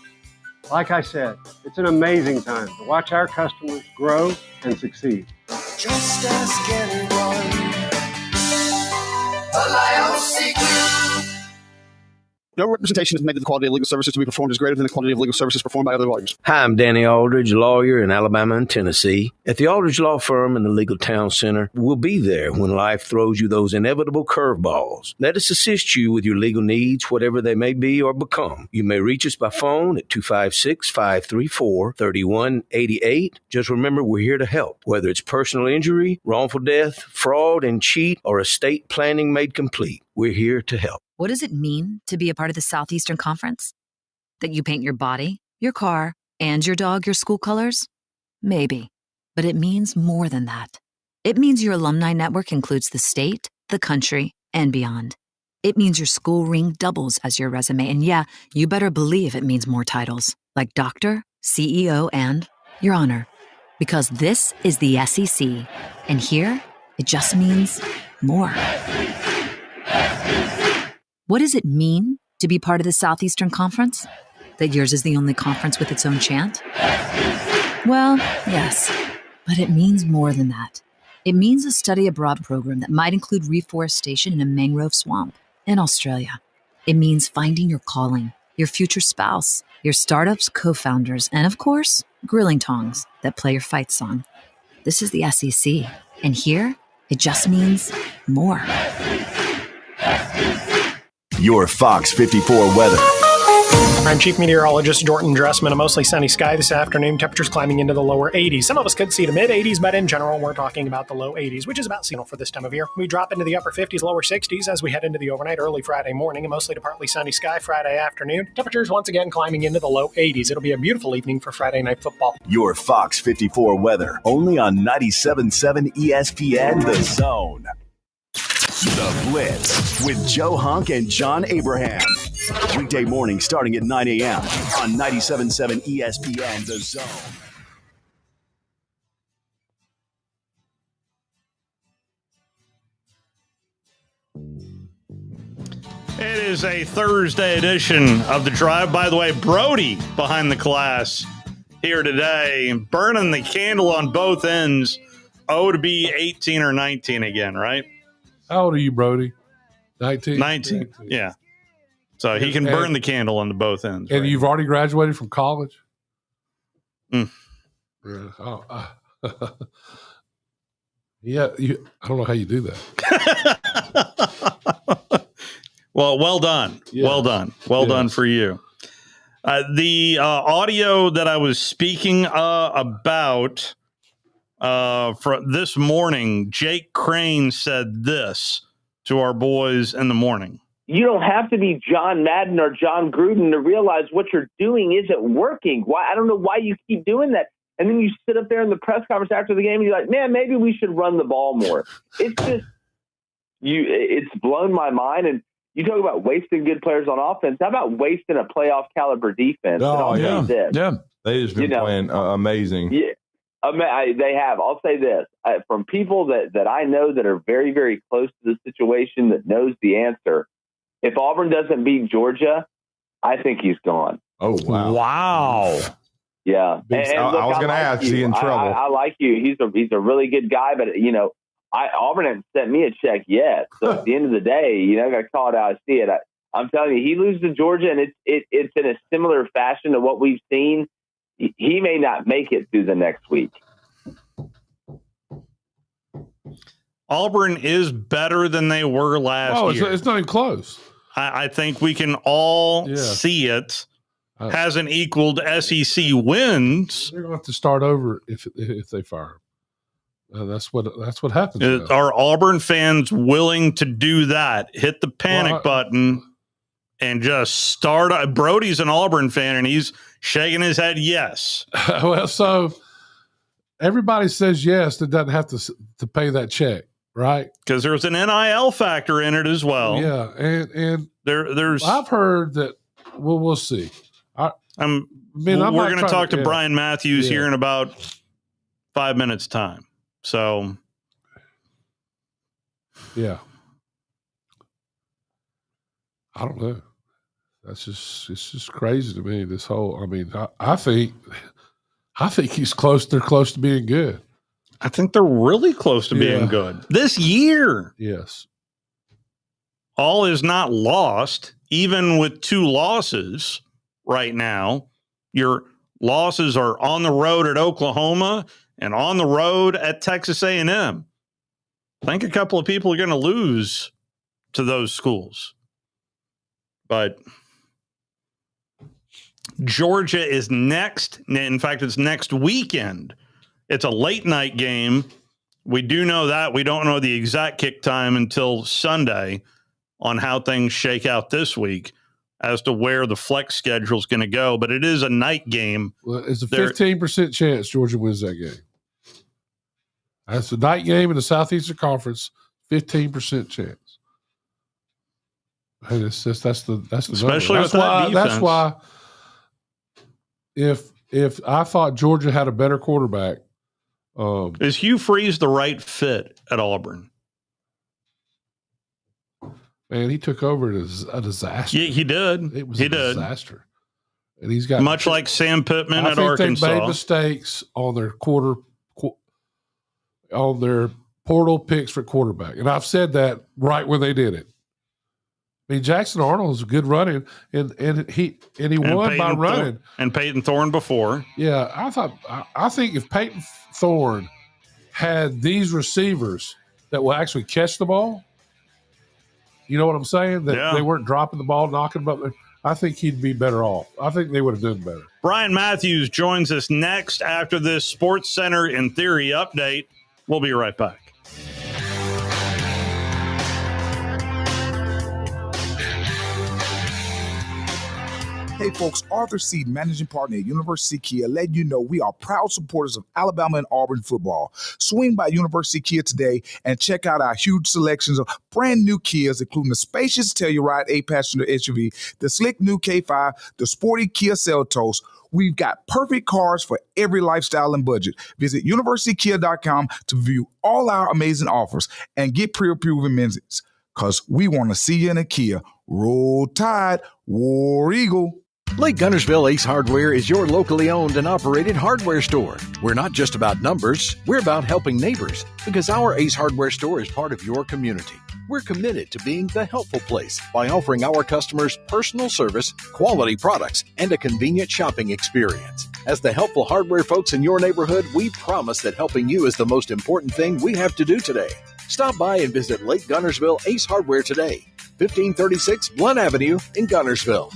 Like I said, it's an amazing time to watch our customers grow and succeed. Just ask anyone. The Lion Secret. No representation is made that the quality of legal services to be performed is greater than the quality of legal services performed by other lawyers. Hi, I'm Danny Aldridge, lawyer in Alabama and Tennessee. At the Aldridge Law Firm in the Legal Town Center, we'll be there when life throws you those inevitable curveballs. Let us assist you with your legal needs, whatever they may be or become. You may reach us by phone at 256-534-3188. Just remember, we're here to help, whether it's personal injury, wrongful death, fraud and cheat, or estate planning made complete. We're here to help. What does it mean to be a part of the Southeastern Conference? That you paint your body, your car, and your dog your school colors? Maybe. But it means more than that. It means your alumni network includes the state, the country, and beyond. It means your school ring doubles as your resume. And yeah, you better believe it means more titles, like doctor, CEO, and Your Honor. Because this is the SEC. And here, it just means more. What does it mean to be part of the Southeastern Conference? That yours is the only conference with its own chant? Well, yes, but it means more than that. It means a study abroad program that might include reforestation in a mangrove swamp in Australia. It means finding your calling, your future spouse, your startup's co-founders, and of course, grilling tongs that play your fight song. This is the SEC, and here, it just means more. Your Fox 54 weather. I'm Chief Meteorologist Jordan Dressman. A mostly sunny sky this afternoon. Temperatures climbing into the lower 80s. Some of us could see the mid-80s, but in general, we're talking about the low 80s, which is about seasonal for this time of year. We drop into the upper 50s, lower 60s as we head into the overnight early Friday morning. A mostly to partly sunny sky Friday afternoon. Temperatures once again climbing into the low 80s. It'll be a beautiful evening for Friday night football. Your Fox 54 weather. Only on 97.7 ESPN The Zone. The Blitz with Joe Hunk and John Abraham. Weekday morning starting at 9 a.m. on 97.7 ESPN The Zone. It is a Thursday edition of The Drive. By the way, Brody behind the glass here today, burning the candle on both ends. Oh, to be 18 or 19 again, right? How old are you, Brody? 19? 19, yeah. So he can burn the candle on the both ends. And right? you've already graduated from college? Mm. Yeah. Yeah, I don't know how you do that. Well done. Yes. Well done. Well done for you. The audio that I was speaking about for this morning, Jake Crane said this to our boys in the morning. You don't have to be John Madden or John Gruden to realize what you're doing isn't working. Why? I don't know why you keep doing that. And then you sit up there in the press conference after the game and you're like, man, maybe we should run the ball more. It's just, it's blown my mind. And you talk about wasting good players on offense. How about wasting a playoff caliber defense? Oh, yeah. They just been playing amazing. Yeah. They have. I'll say this. From people that I know that are very, very close to the situation, that knows the answer, if Auburn doesn't beat Georgia, I think he's gone. Oh, wow. Wow. Yeah. And I was going to ask, is he in trouble? I like you. He's a really good guy, but, Auburn hasn't sent me a check yet. So at the end of the day, I got to call it how I see it. I'm telling you, he loses to Georgia, and it's in a similar fashion to what we've seen. He may not make it through the next week. Auburn is better than they were last year. It's not even close. I think we can all see it. Hasn't equaled SEC wins. They're going to have to start over if they fire him. That's what happens. Are Auburn fans willing to do that? Hit the panic button and just start. Brody's an Auburn fan, and he's shaking his head yes. Well, so everybody says yes that doesn't have to pay that check, right? Because there's an NIL factor in it as well. Yeah, and there's. I've heard that. Well, we'll see. We're going to talk to Brian Matthews here in about 5 minutes' time. So, yeah, I don't know. It's just crazy to me. This whole, I think he's close. They're close to being good. I think they're really close to being good this year. Yes, all is not lost. Even with 2 losses right now, your losses are on the road at Oklahoma and on the road at Texas A&M. I think a couple of people are going to lose to those schools. But Georgia is next. In fact, it's next weekend. It's a late night game. We do know that. We don't know the exact kick time until Sunday on how things shake out this week as to where the flex schedule is going to go. But it is a night game. Well, it's a 15% chance Georgia wins that game. That's a night game in the Southeastern Conference, 15% chance. And it's just that's the especially that's with why that that's why if I thought Georgia had a better quarterback, is Hugh Freeze the right fit at Auburn? Man, he took over as a disaster. Yeah, he did. It was a disaster. And he's got much like Sam Pittman I at think Arkansas. They made mistakes on their on their portal picks for quarterback, and I've said that right when they did it. I mean, Jackson Arnold is a good running, and he won by running. And Peyton Thorne before. Yeah, I think if Peyton Thorne had these receivers that will actually catch the ball, you know what I'm saying? That they weren't dropping the ball, knocking them up. I think he'd be better off. I think they would have done better. Brian Matthews joins us next after this Sports Center in Theory update. We'll be right back. Hey folks, Arthur Seed, managing partner at University Kia, letting you know we are proud supporters of Alabama and Auburn football. Swing by University Kia today and check out our huge selections of brand new Kias, including the spacious Telluride 8-passenger SUV, the slick new K5, the sporty Kia Seltos. We've got perfect cars for every lifestyle and budget. Visit universitykia.com to view all our amazing offers and get pre-approved amenities, because we want to see you in a Kia. Roll Tide, War Eagle. Lake Gunnersville Ace Hardware is your locally owned and operated hardware store. We're not just about numbers, we're about helping neighbors, because our Ace Hardware store is part of your community. We're committed to being the helpful place by offering our customers personal service, quality products, and a convenient shopping experience. As the helpful hardware folks in your neighborhood, we promise that helping you is the most important thing we have to do today. Stop by and visit Lake Gunnersville Ace Hardware today, 1536 Blunt Avenue in Gunnersville.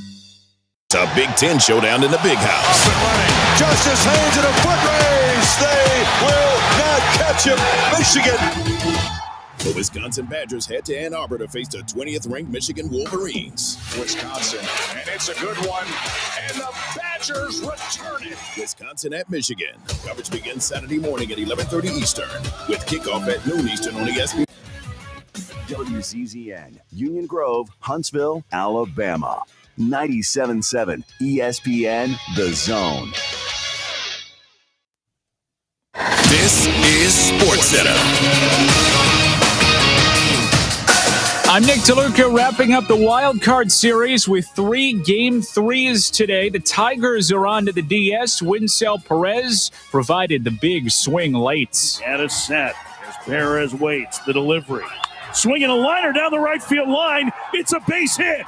It's a Big Ten showdown in the Big House. Up and running. Justice Haynes in a foot race. They will not catch him. Michigan. The Wisconsin Badgers head to Ann Arbor to face the 20th-ranked Michigan Wolverines. Wisconsin, and it's a good one. And the Badgers return it. Wisconsin at Michigan. Coverage begins Saturday morning at 11:30 Eastern, with kickoff at noon Eastern on ESPN. WCZN, Union Grove, Huntsville, Alabama. 97.7 ESPN The Zone. This is Sports Center. I'm Nick DeLuca, wrapping up the Wild Card Series with 3 Game 3s today. The Tigers are on to the DS. Winsell Perez provided the big swing late. And it's set as Perez waits the delivery. Swinging a liner down the right field line. It's a base hit.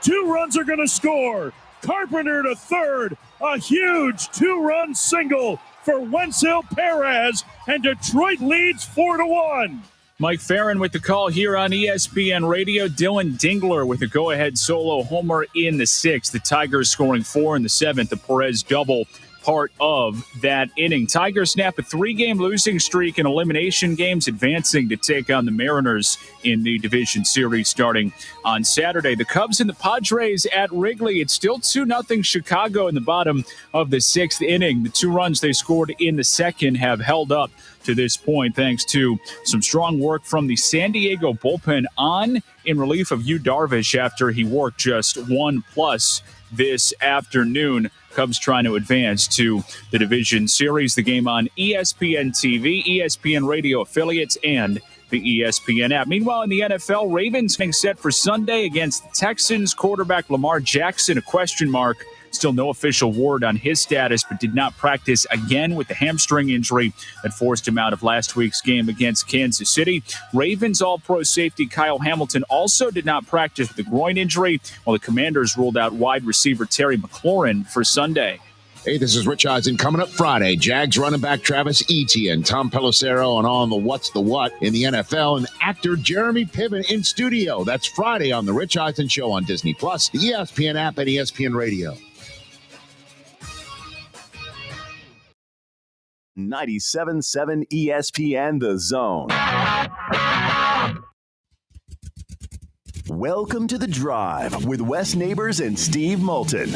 2 runs are going to score. Carpenter to third. A huge 2-run single for Winsell Perez, and Detroit leads 4-1. Mike Farron with the call here on ESPN Radio. Dylan Dingler with a go-ahead solo homer in the 6th. The Tigers scoring 4 in the 7th. The Perez double part of that inning. Tigers snap a 3-game losing streak in elimination games, advancing to take on the Mariners in the division series starting on Saturday. The Cubs and the Padres at Wrigley. It's still 2-0 Chicago in the bottom of the 6th inning. The 2 runs they scored in the 2nd have held up to this point, thanks to some strong work from the San Diego bullpen in relief of Yu Darvish after he worked just 1+ this afternoon. Cubs trying to advance to the division series. The game on ESPN TV, ESPN Radio affiliates, and the ESPN app. Meanwhile, in the NFL, Ravens getting set for Sunday against the Texans. Quarterback Lamar Jackson, a question mark. Still no official word on his status, but did not practice again with the hamstring injury that forced him out of last week's game against Kansas City. Ravens All-Pro safety Kyle Hamilton also did not practice with a groin injury, while the Commanders ruled out wide receiver Terry McLaurin for Sunday. Hey, this is Rich Eisen. Coming up Friday, Jags running back Travis Etienne, Tom Pelissero, and on the What's the What in the NFL, and actor Jeremy Piven in studio. That's Friday on The Rich Eisen Show on Disney+, the ESPN app, and ESPN Radio. 97.7 ESPN The Zone. Welcome to The Drive with Wes Neighbors and Steve Moulton.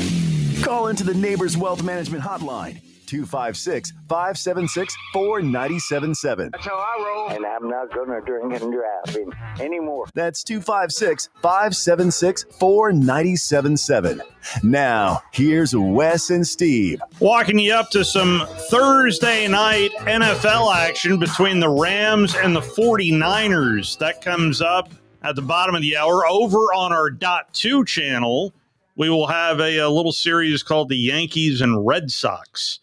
Call into the Neighbors Wealth Management Hotline, 256-576-4977. That's how I roll. And I'm not going to drink and drive anymore. That's 256-576-4977. Now, here's Wes and Steve. Walking you up to some Thursday night NFL action between the Rams and the 49ers. That comes up at the bottom of the hour. Over on our .2 channel, we will have a little series called the Yankees and Red Sox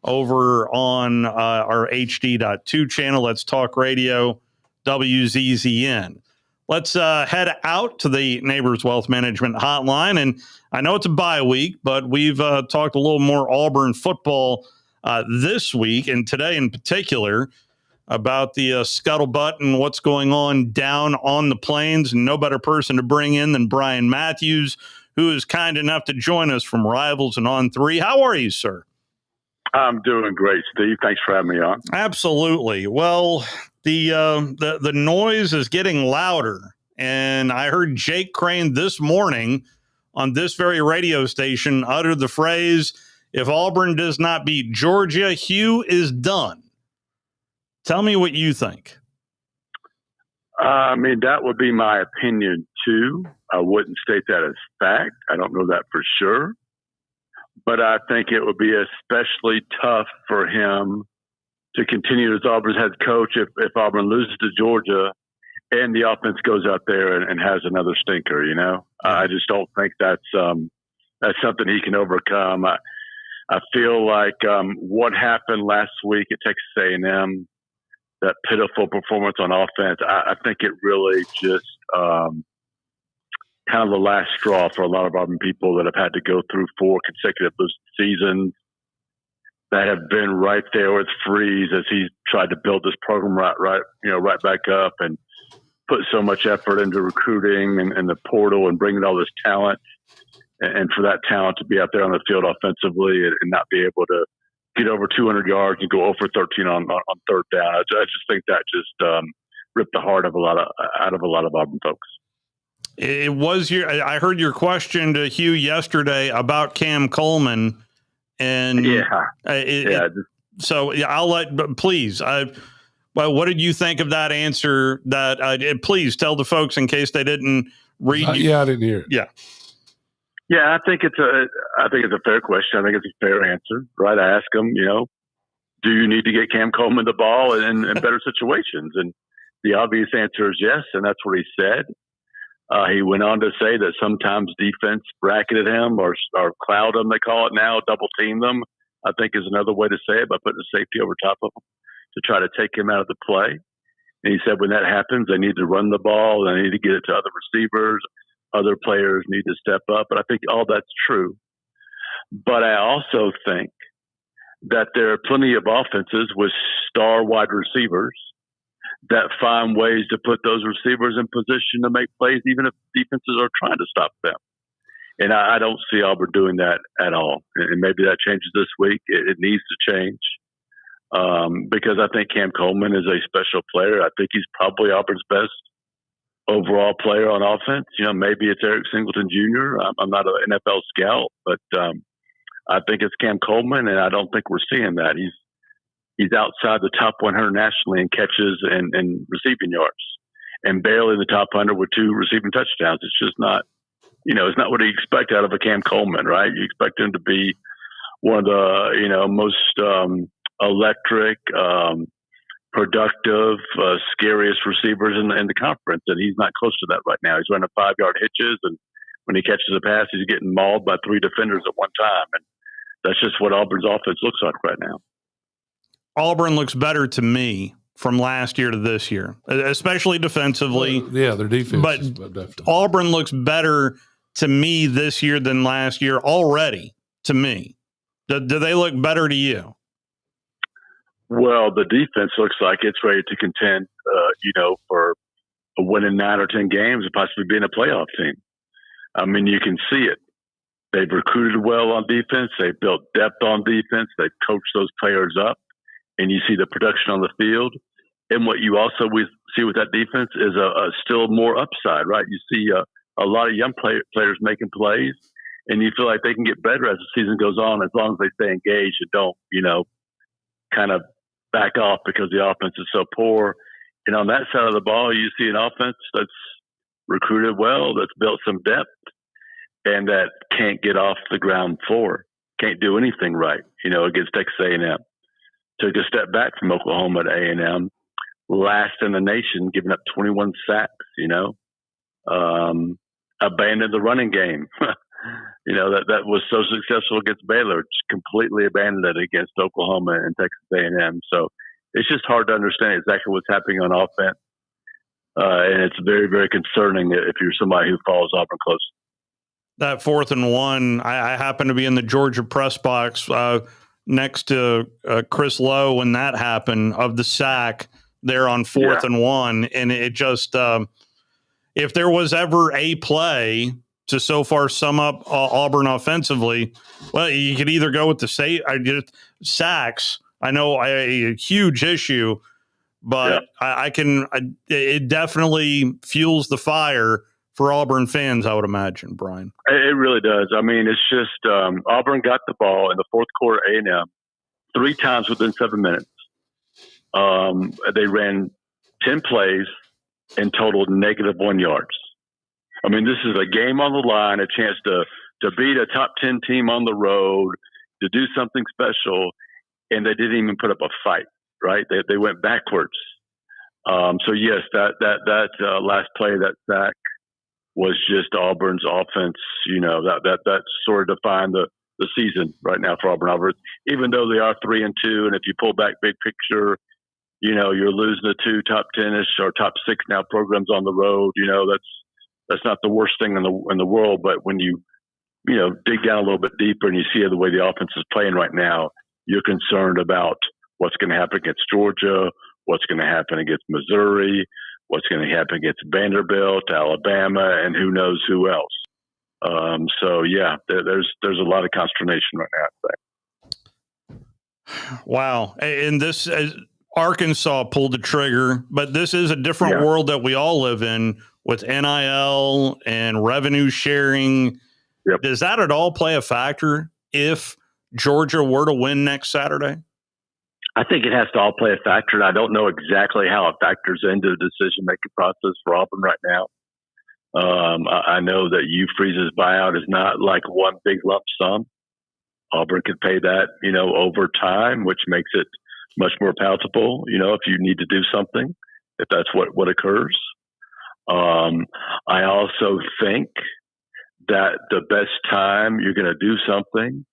over on our HD.2 channel. Let's Talk Radio, WZZN. Let's head out to the Neighbors Wealth Management Hotline. And I know it's a bye week, but we've talked a little more Auburn football this week, and today in particular, about the scuttlebutt and what's going on down on the plains. And no better person to bring in than Brian Matthews, who is kind enough to join us from Rivals and On 3. How are you, sir? I'm doing great, Steve. Thanks for having me on. Absolutely. Well, the noise is getting louder, and I heard Jake Crane this morning on this very radio station utter the phrase, "If Auburn does not beat Georgia, Hugh is done." Tell me what you think. I mean, that would be my opinion, too. I wouldn't state that as fact. I don't know that for sure. But I think it would be especially tough for him to continue as Auburn's head coach if Auburn loses to Georgia and the offense goes out there and has another stinker, you know? I just don't think that's something he can overcome. I feel like what happened last week at Texas A&M, that pitiful performance on offense, I think it really just kind of the last straw for a lot of Auburn people that have had to go through 4 consecutive seasons that have been right there with Freeze as he tried to build this program right back up and put so much effort into recruiting and the portal and bringing all this talent, and for that talent to be out there on the field offensively and not be able to get over 200 yards and go 0 for 13 on third down. I just think that just ripped the heart of out of a lot of Auburn folks. It was I heard your question to Hugh yesterday about Cam Coleman, and so I'll let. Please, well, what did you think of that answer? Please tell the folks in case they didn't read. I didn't hear it. Yeah, I think it's a fair question. I think it's a fair answer, right? I ask him, do you need to get Cam Coleman the ball in better situations? And the obvious answer is yes, and that's what he said. He went on to say that sometimes defense bracketed him or cloud him, they call it now, double team them, I think is another way to say it, by putting a safety over top of him to try to take him out of the play. And he said when that happens, they need to run the ball, they need to get it to other receivers, other players need to step up. But I think all that's true. But I also think that there are plenty of offenses with star wide receivers that find ways to put those receivers in position to make plays, even if defenses are trying to stop them. And I don't see Auburn doing that at all. And maybe that changes this week. It needs to change because I think Cam Coleman is a special player. I think he's probably Auburn's best overall player on offense. Maybe it's Eric Singleton Jr. I'm not an NFL scout, but I think it's Cam Coleman, and I don't think we're seeing that. He's outside the top 100 nationally in catches and receiving yards, and barely in the top 100 with 2 receiving touchdowns. It's just not, it's not what you expect out of a Cam Coleman, right? You expect him to be one of the, most electric, productive, scariest receivers in the conference, and he's not close to that right now. He's running 5-yard hitches, and when he catches a pass, he's getting mauled by 3 defenders at one time, and that's just what Auburn's offense looks like right now. Auburn looks better to me from last year to this year, especially defensively. Their defense. But Auburn looks better to me this year than last year already, to me. Do they look better to you? Well, the defense looks like it's ready to contend, for winning 9 or 10 games and possibly being a playoff team. I mean, you can see it. They've recruited well on defense. They've built depth on defense. They've coached those players up. And you see the production on the field. And what you also see with that defense is a still more upside, right? You see a lot of young players making plays, and you feel like they can get better as the season goes on as long as they stay engaged and don't, kind of back off because the offense is so poor. And on that side of the ball, you see an offense that's recruited well, that's built some depth, and that can't get off the ground floor, can't do anything right, against Texas A&M. Took a step back from Oklahoma at A&M, last in the nation, giving up 21 sacks, abandoned the running game. That was so successful against Baylor, just completely abandoned it against Oklahoma and Texas A&M. So it's just hard to understand exactly what's happening on offense. And it's very, very concerning if you're somebody who follows Auburn close. That 4th and 1, I happened to be in the Georgia press box next to Chris Lowe when that happened, of the sack there on 4th and 1. And it just, if there was ever a play to so far sum up Auburn offensively, well, you could either go with the sacks. I know a huge issue, but it definitely fuels the fire for Auburn fans, I would imagine, Brian. It really does. I mean, it's just Auburn got the ball in the fourth quarter, A&M, 3 times within 7 minutes. They ran 10 plays and totaled -1 yards. I mean, this is a game on the line, a chance to beat a top 10 team on the road, to do something special, and they didn't even put up a fight, right? They went backwards. So, yes, that last play, that sack, was just Auburn's offense. That sort of defined the season right now for Auburn. Even though they are 3-2, and if you pull back big picture, you're losing the 2 top 10-ish or top 6 now programs on the road. That's not the worst thing in the world. But when you dig down a little bit deeper and you see the way the offense is playing right now, you're concerned about what's going to happen against Georgia, what's going to happen against Missouri, what's going to happen against Vanderbilt, Alabama, and who knows who else. So yeah, there's a lot of consternation right now, I think. Wow. And this Arkansas pulled the trigger, but this is a different world that we all live in with NIL and revenue sharing. Yep. Does that at all play a factor if Georgia were to win next Saturday? I think it has to all play a factor, and I don't know exactly how it factors into the decision-making process for Auburn right now. I know that Hugh Freeze's buyout is not like one big lump sum. Auburn could pay that, over time, which makes it much more palatable, if you need to do something, if that's what occurs. I also think that the best time you're going to do something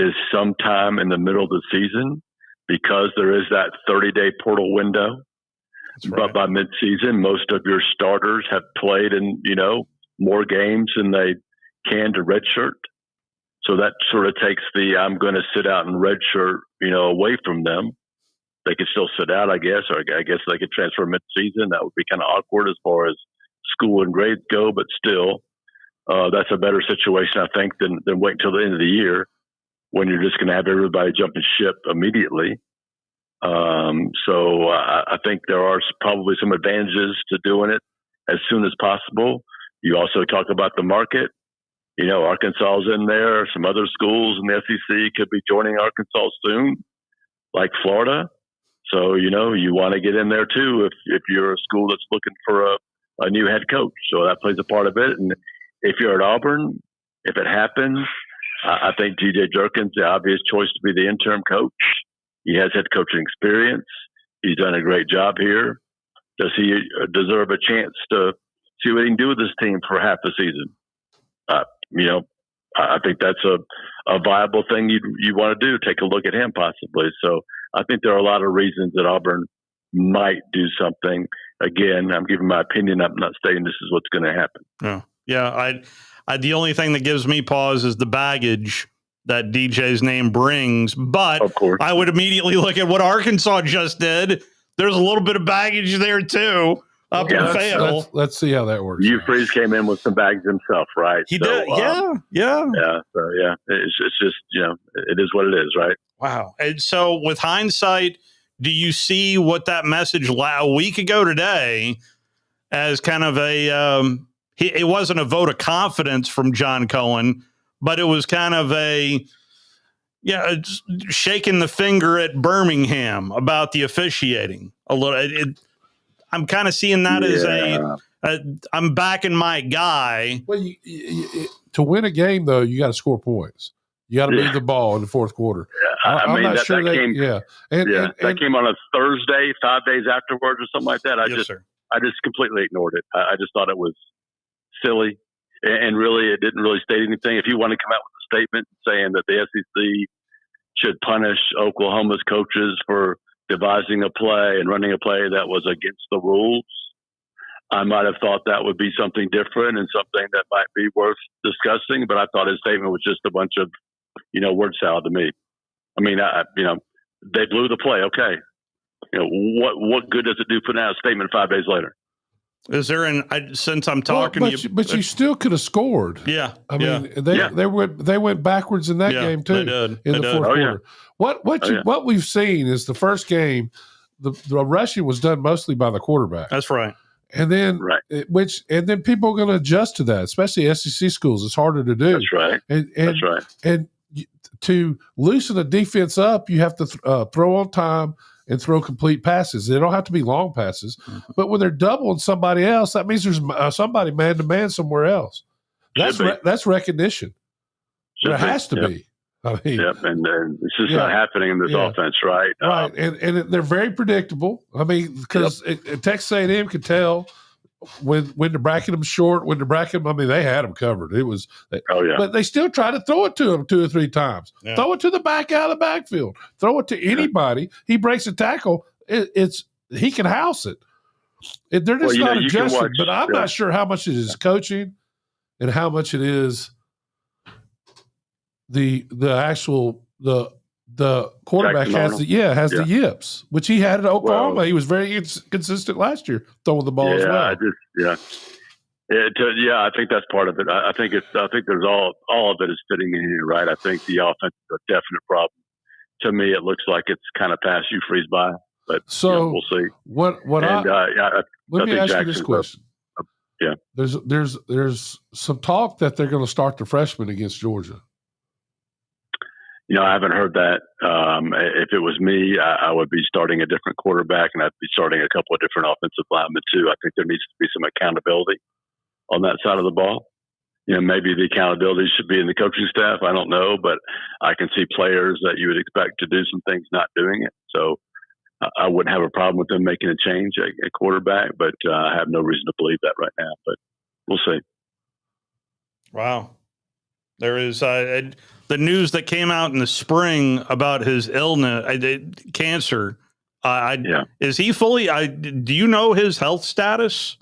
is sometime in the middle of the season, because there is that 30-day portal window. Right. But by midseason, most of your starters have played in, more games than they can to redshirt. So that sort of takes the I'm going to sit out and redshirt, away from them. They could still sit out, I guess, or I guess they could transfer midseason. That would be kind of awkward as far as school and grades go, but still, that's a better situation, I think, than wait until the end of the year when you're just going to have everybody jumping ship immediately. So I think there are probably some advantages to doing it as soon as possible. You also talk about the market. Arkansas is in there. Some other schools in the SEC could be joining Arkansas soon, like Florida. So, you want to get in there too if you're a school that's looking for a new head coach. So that plays a part of it. And if you're at Auburn, if it happens, I think G.J. Jerkin's the obvious choice to be the interim coach. He has head coaching experience. He's done a great job here. Does he deserve a chance to see what he can do with this team for half the season? I think that's a viable thing you want to do, take a look at him possibly. So I think there are a lot of reasons that Auburn might do something. Again, I'm giving my opinion. I'm not saying this is what's going to happen. Yeah. The only thing that gives me pause is the baggage that DJ's name brings. But of course, I would immediately look at what Arkansas just did. There's a little bit of baggage there too. Up in Fayetteville. Let's see how that works. Hugh Freeze came in with some bags himself, right? He did. Yeah. So it's just it is what it is, right? Wow. And so with hindsight, do you see what that message a week ago today as kind of it wasn't a vote of confidence from John Cohen, but it was kind of shaking the finger at Birmingham about the officiating a little. I'm kind of seeing that as I'm backing my guy. Well, to win a game, though, you got to score points. You got to move the ball in the fourth quarter. I'm not sure that came. That came on a Thursday, 5 days afterwards, or something like that. I just completely ignored it. I just thought it was silly, and really, it didn't really state anything. If you want to come out with a statement saying that the SEC should punish Oklahoma's coaches for devising a play and running a play that was against the rules, I might have thought that would be something different and something that might be worth discussing. But I thought his statement was just a bunch of, word salad to me. I mean, they blew the play. Okay. What good does it do putting out a statement 5 days later? Is there since I'm talking to you, but you still could have scored. Yeah. I mean, they went backwards in that game too. They did. In the fourth quarter. What we've seen is the first game, the rushing was done mostly by the quarterback. That's right. And then, then people are going to adjust to that, especially SEC schools. It's harder to do. That's right. That's right. And to loosen the defense up, you have to throw on time and throw complete passes. They don't have to be long passes. Mm-hmm. But when they're doubling somebody else, that means there's somebody man-to-man somewhere else. That's recognition. It has to be. I mean, and it's just not happening in this offense, right? Right, and they're very predictable. I mean, because Texas A&M could tell when to bracket them short, when to bracket them. I mean, they had them covered. It was, but they still try to throw it to him 2 or 3 times. Yeah. Throw it to the back out of the backfield. Throw it to anybody. He breaks a tackle. He can house it. They're just not adjusting. But I'm not sure how much it is coaching and how much it is the quarterback has the yips, which he had at Oklahoma. He was very consistent last year throwing the ball as well. I think that's part of it. I think there's all of it is fitting in here, right? I think the offense is a definite problem. To me, it looks like it's kind of pass you freeze by, but we'll see. Let me ask you this question. There's some talk that they're going to start the freshman against Georgia. I haven't heard that. If it was me, I would be starting a different quarterback, and I'd be starting a couple of different offensive linemen too. I think there needs to be some accountability on that side of the ball. Maybe the accountability should be in the coaching staff. I don't know, but I can see players that you would expect to do some things not doing it. So I wouldn't have a problem with them making a change at quarterback, but I have no reason to believe that right now. But we'll see. Wow. There is the news that came out in the spring about his illness, cancer. Is he fully? Do you know his health status?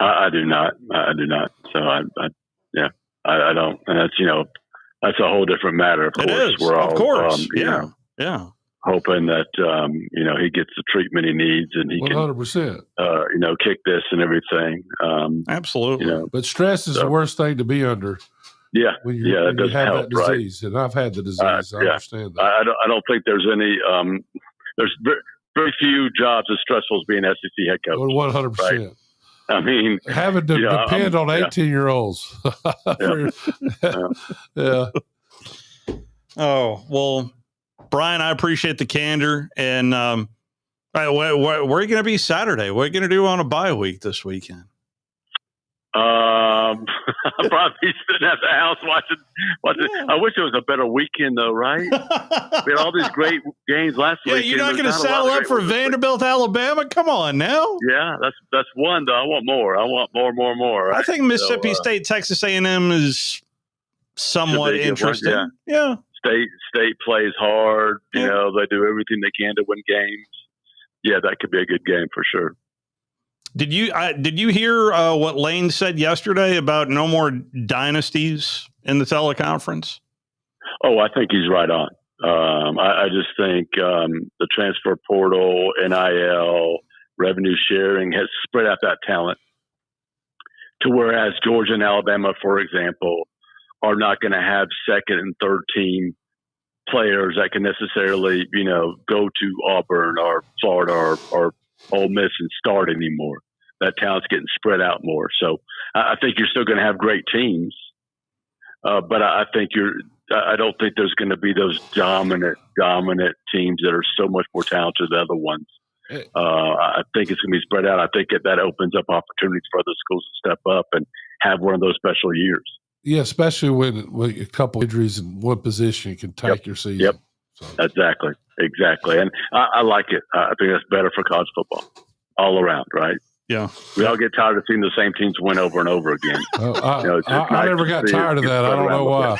I do not. So I don't. And that's a whole different matter. Of course, it is. We're all, of course, hoping that he gets the treatment he needs and he 100%. Can kick this and everything. Absolutely. But stress is the worst thing to be under. Yeah, when it does have help, that disease, right? And I've had the disease. I understand that. I don't think there's any. There's very few jobs as stressful as being SEC head coach. 100%. Right? I mean, having to depend on 18-year-olds. Yeah. Oh well, Brian, I appreciate the candor. And where are you going to be Saturday? What are you going to do on a bye week this weekend? I'll probably be sitting at the house watching. Yeah. I wish it was a better weekend, though, right? We had all these great games last week. You're not going to saddle up for Vanderbilt, Alabama? Come on now. Yeah, that's one, though. I want more. I want more. Right? I think Mississippi State, Texas A&M is somewhat interesting. Yeah. State plays hard. They do everything they can to win games. Yeah, that could be a good game for sure. Did you hear what Lane said yesterday about no more dynasties in the teleconference? Oh, I think he's right on. I just think the transfer portal, NIL, revenue sharing has spread out that talent to whereas Georgia and Alabama, for example, are not going to have second and third team players that can necessarily, go to Auburn or Florida or Ole Miss and start anymore. That talent's getting spread out more. So I think you're still going to have great teams. But I think I don't think there's going to be those dominant teams that are so much more talented than other ones. I think it's going to be spread out. I think that opens up opportunities for other schools to step up and have one of those special years. Yeah, especially when a couple injuries in one position can take your season. Yep, so. Exactly. And I like it. I think that's better for college football all around, right? Yeah. We all get tired of seeing the same teams win over and over again. I never got tired of that. I don't know why.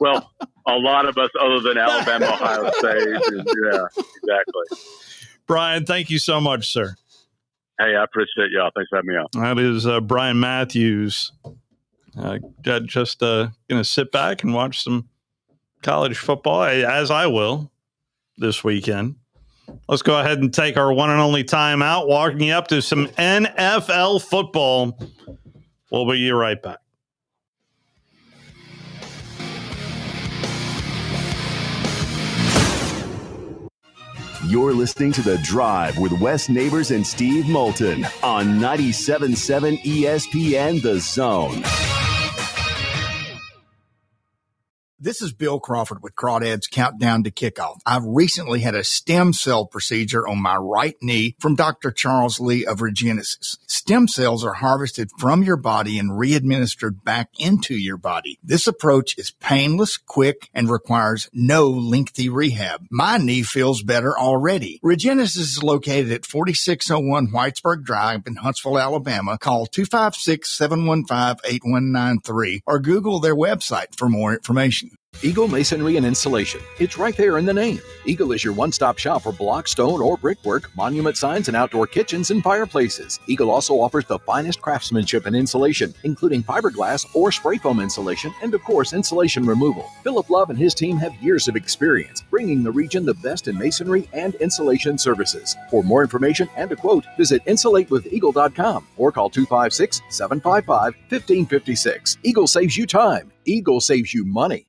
Well, a lot of us other than Alabama, Ohio State. Yeah, exactly. Brian, thank you so much, sir. Hey, I appreciate y'all. Thanks for having me on. That is Brian Matthews. Just going to sit back and watch some college football, as I will this weekend. Let's go ahead and take our one and only time out, walking up to some NFL football. We'll be right back. You're listening to The Drive with Wes Neighbors and Steve Moulton on 97.7 ESPN The Zone. This is Bill Crawford with Crawdad's Countdown to Kickoff. I've recently had a stem cell procedure on my right knee from Dr. Charles Lee of Regenesis. Stem cells are harvested from your body and re-administered back into your body. This approach is painless, quick, and requires no lengthy rehab. My knee feels better already. Regenesis is located at 4601 Whitesburg Drive in Huntsville, Alabama. Call 256-715-8193 or Google their website for more information. Eagle Masonry and Installation. It's right there in the name. Eagle is your one-stop shop for block, stone, or brickwork, monument signs, and outdoor kitchens and fireplaces. Eagle also offers the finest craftsmanship and insulation, including fiberglass or spray foam insulation, and of course, insulation removal. Philip Love and his team have years of experience, bringing the region the best in masonry and insulation services. For more information and a quote, visit insulatewitheagle.com or call 256-755-1556. Eagle saves you time. Eagle saves you money.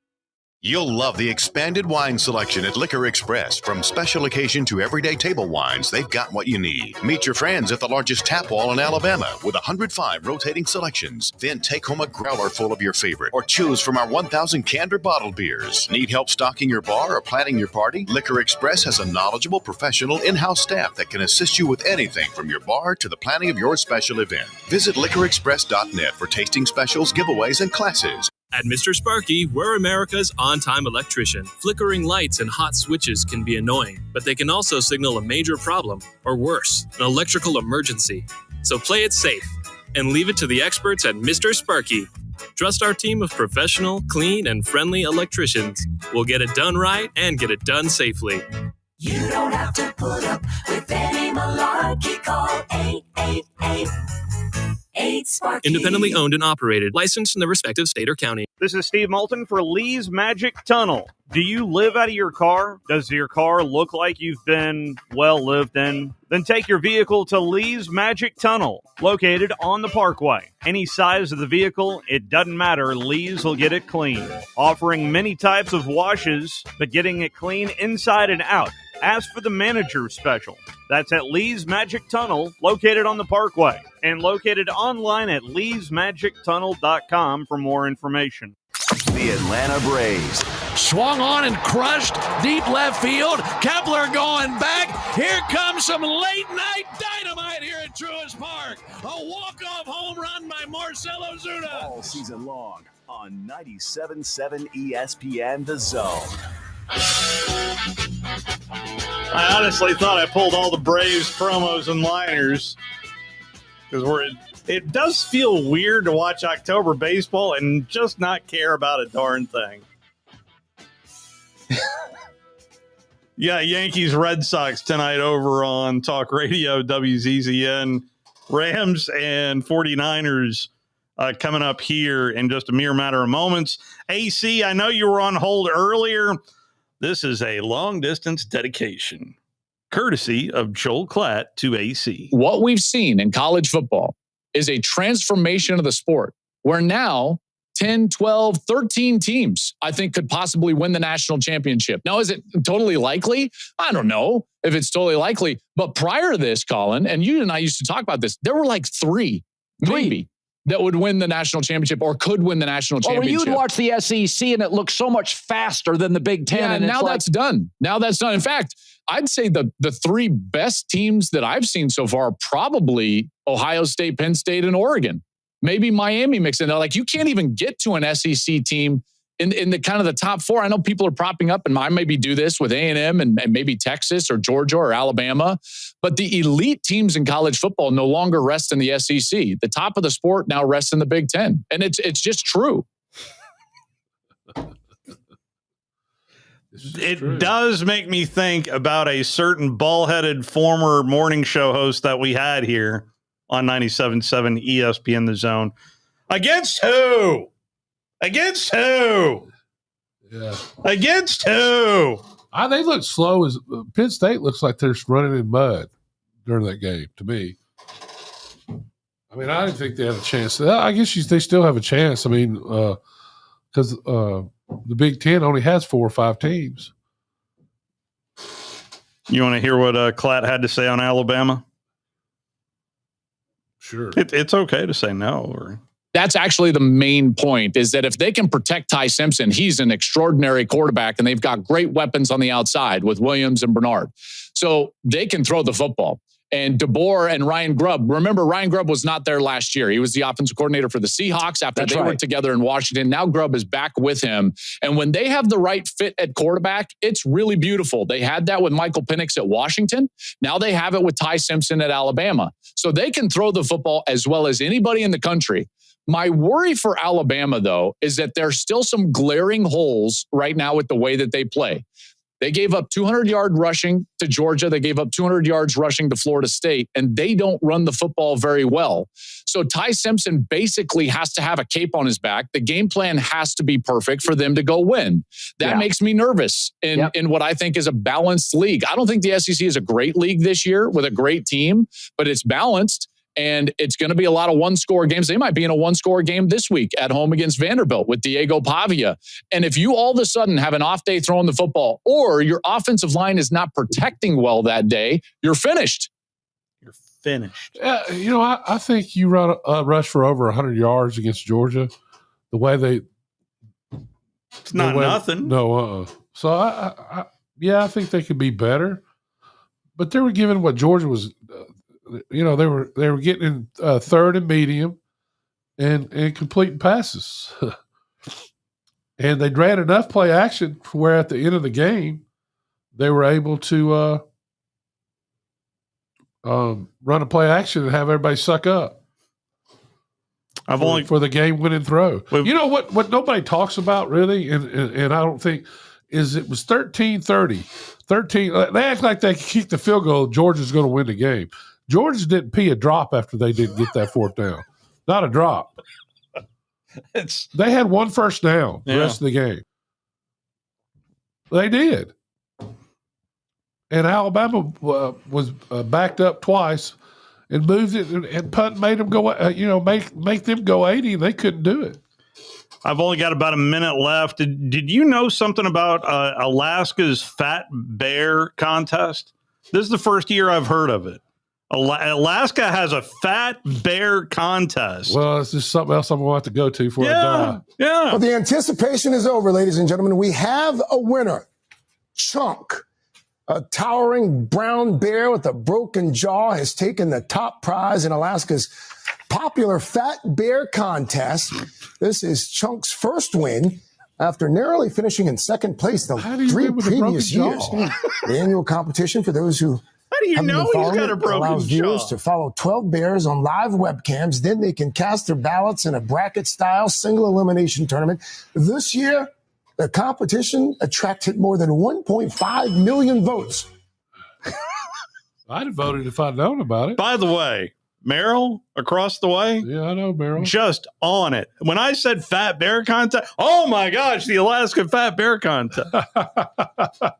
You'll love the expanded wine selection at Liquor Express. From special occasion to everyday table wines, they've got what you need. Meet your friends at the largest tap wall in Alabama with 105 rotating selections. Then take home a growler full of your favorite or choose from our 1,000 canned or bottled beers. Need help stocking your bar or planning your party? Liquor Express has a knowledgeable, professional in-house staff that can assist you with anything from your bar to the planning of your special event. Visit liquorexpress.net for tasting specials, giveaways, and classes. At Mr. Sparky, we're America's on-time electrician. Flickering lights and hot switches can be annoying, but they can also signal a major problem, or worse, an electrical emergency. So play it safe and leave it to the experts at Mr. Sparky. Trust our team of professional, clean, and friendly electricians. We'll get it done right and get it done safely. You don't have to put up with any malarkey. Call 888-8-SPARKY. Independently owned and operated, licensed in the respective state or county. This is Steve Moulton for Lee's Magic Tunnel. Do you live out of your car? Does your car look like you've been well lived in? Then take your vehicle to Lee's Magic Tunnel, located on the Parkway. Any size of the vehicle, it doesn't matter. Lee's will get it clean. Offering many types of washes, but getting it clean inside and out. Ask for the manager special. That's at Lee's Magic Tunnel, located on the Parkway, and located online at leesmagictunnel.com for more information. The Atlanta Braves. Swung on and crushed, deep left field. Kepler going back. Here comes some late-night dynamite here at Truist Park. A walk-off home run by Marcell Ozuna. All season long on 97.7 ESPN The Zone. I honestly thought I pulled all the Braves promos and liners because it does feel weird to watch October baseball and just not care about a darn thing. Yeah, Yankees Red Sox tonight over on Talk Radio WZZN. Rams and 49ers coming up here in just a mere matter of moments. AC, I know you were on hold earlier. This is a long-distance dedication, courtesy of Joel Klatt to AC. What we've seen in college football is a transformation of the sport, where now 10, 12, 13 teams, I think, could possibly win the national championship. Now, is it totally likely? I don't know if it's totally likely. But prior to this, Colin, and you and I used to talk about this, there were like three, maybe. that would win the national championship or could win the national championship. Well, you'd watch the SEC and it looks so much faster than the Big Ten. Yeah, and now that's done. Now that's done. In fact, I'd say the three best teams that I've seen so far are probably Ohio State, Penn State, and Oregon. Maybe Miami mixed in there. Like, you can't even get to an SEC team in the kind of the top four. I know people are propping up, and I maybe do this with A&M and maybe Texas or Georgia or Alabama, but the elite teams in college football no longer rest in the SEC. The top of the sport now rests in the Big Ten, and it's just true. It does make me think about a certain ball-headed former morning show host that we had here on 97.7 ESPN The Zone. Against who? Against who? Yeah. Against who? They look slow. As Penn State looks like they're just running in mud during that game to me. I mean, I didn't think they had a chance. I guess they still have a chance. I mean, because the Big Ten only has 4 or 5 teams. You want to hear what Klatt had to say on Alabama? Sure. It's okay to say no. That's actually the main point, is that if they can protect Ty Simpson, he's an extraordinary quarterback, and they've got great weapons on the outside with Williams and Bernard. So they can throw the football. And DeBoer and Ryan Grubb, remember, Ryan Grubb was not there last year. He was the offensive coordinator for the Seahawks after they were together in Washington. Now Grubb is back with him. And when they have the right fit at quarterback, it's really beautiful. They had that with Michael Penix at Washington. Now they have it with Ty Simpson at Alabama. So they can throw the football as well as anybody in the country. My worry for Alabama, though, is that there's still some glaring holes right now with the way that they play. They gave up 200-yard rushing to Georgia. They gave up 200 yards rushing to Florida State, and they don't run the football very well. So Ty Simpson basically has to have a cape on his back. The game plan has to be perfect for them to go win. That makes me nervous in what I think is a balanced league. I don't think the SEC is a great league this year with a great team, but it's balanced. And it's going to be a lot of one-score games. They might be in a one-score game this week at home against Vanderbilt with Diego Pavia. And if you all of a sudden have an off day throwing the football, or your offensive line is not protecting well that day, you're finished. You're finished. I think you run a rush for over 100 yards against Georgia. The way they... It's not nothing. No, So, I think they could be better. But they were given what Georgia was... they were getting in third and medium and completing passes. And they ran enough play action where at the end of the game, they were able to run a play action and have everybody suck up. For the game winning throw. You know what nobody talks about really, and I don't think, is it was 13-30. 13. They act like they could kick the field goal. Georgia's going to win the game. Georgia didn't pee a drop after they didn't get that 4th down. Not a drop. They had 1 first down the rest of the game. They did. And Alabama was backed up twice and moved it, and punt made them go, make them go 80, and they couldn't do it. I've only got about a minute left. Did you know something about Alaska's Fat Bear contest? This is the first year I've heard of it. Alaska has a Fat Bear contest. Well, it's just something else I'm going to have to go to before I die. Yeah. Well, the anticipation is over, ladies and gentlemen. We have a winner. Chunk, a towering brown bear with a broken jaw, has taken the top prize in Alaska's popular Fat Bear contest. This is Chunk's first win after narrowly finishing in second place the 3 previous years. The annual competition, for those who How do you know he's got a broken allows viewers jaw? to follow 12 bears on live webcams. Then they can cast their ballots in a bracket-style single elimination tournament. This year, the competition attracted more than 1.5 million votes. I'd have voted if I'd known about it. By the way, Merrill across the way. Yeah, I know Merrill. Just on it. When I said Fat Bear contest, oh my gosh, the Alaska Fat Bear contest.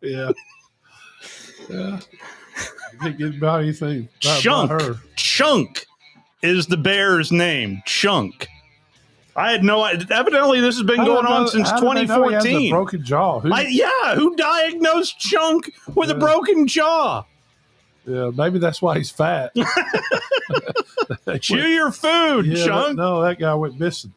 Yeah. I didn't get about anything. Chunk is the bear's name. Chunk. I had no idea. Evidently, this has been going on since 2014. He has a broken jaw. Who diagnosed Chunk with a broken jaw? Yeah, maybe that's why he's fat. Chew your food, Chunk. That guy went missing.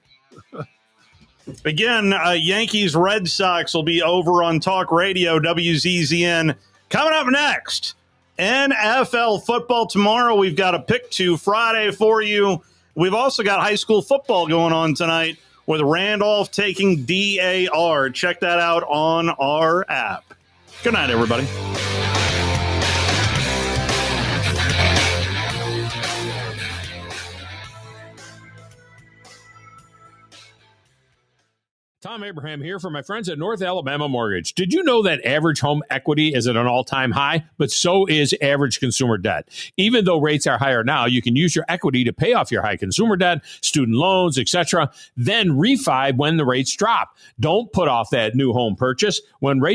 Again, Yankees Red Sox will be over on Talk Radio, WZZN. Coming up next, NFL football tomorrow. We've got a pick to Friday for you. We've also got high school football going on tonight with Randolph taking DAR. Check that out on our app. Good night, everybody. Tom Abraham here for my friends at North Alabama Mortgage. Did you know that average home equity is at an all-time high, but so is average consumer debt? Even though rates are higher now, you can use your equity to pay off your high consumer debt, student loans, etc., then refi when the rates drop. Don't put off that new home purchase. When rates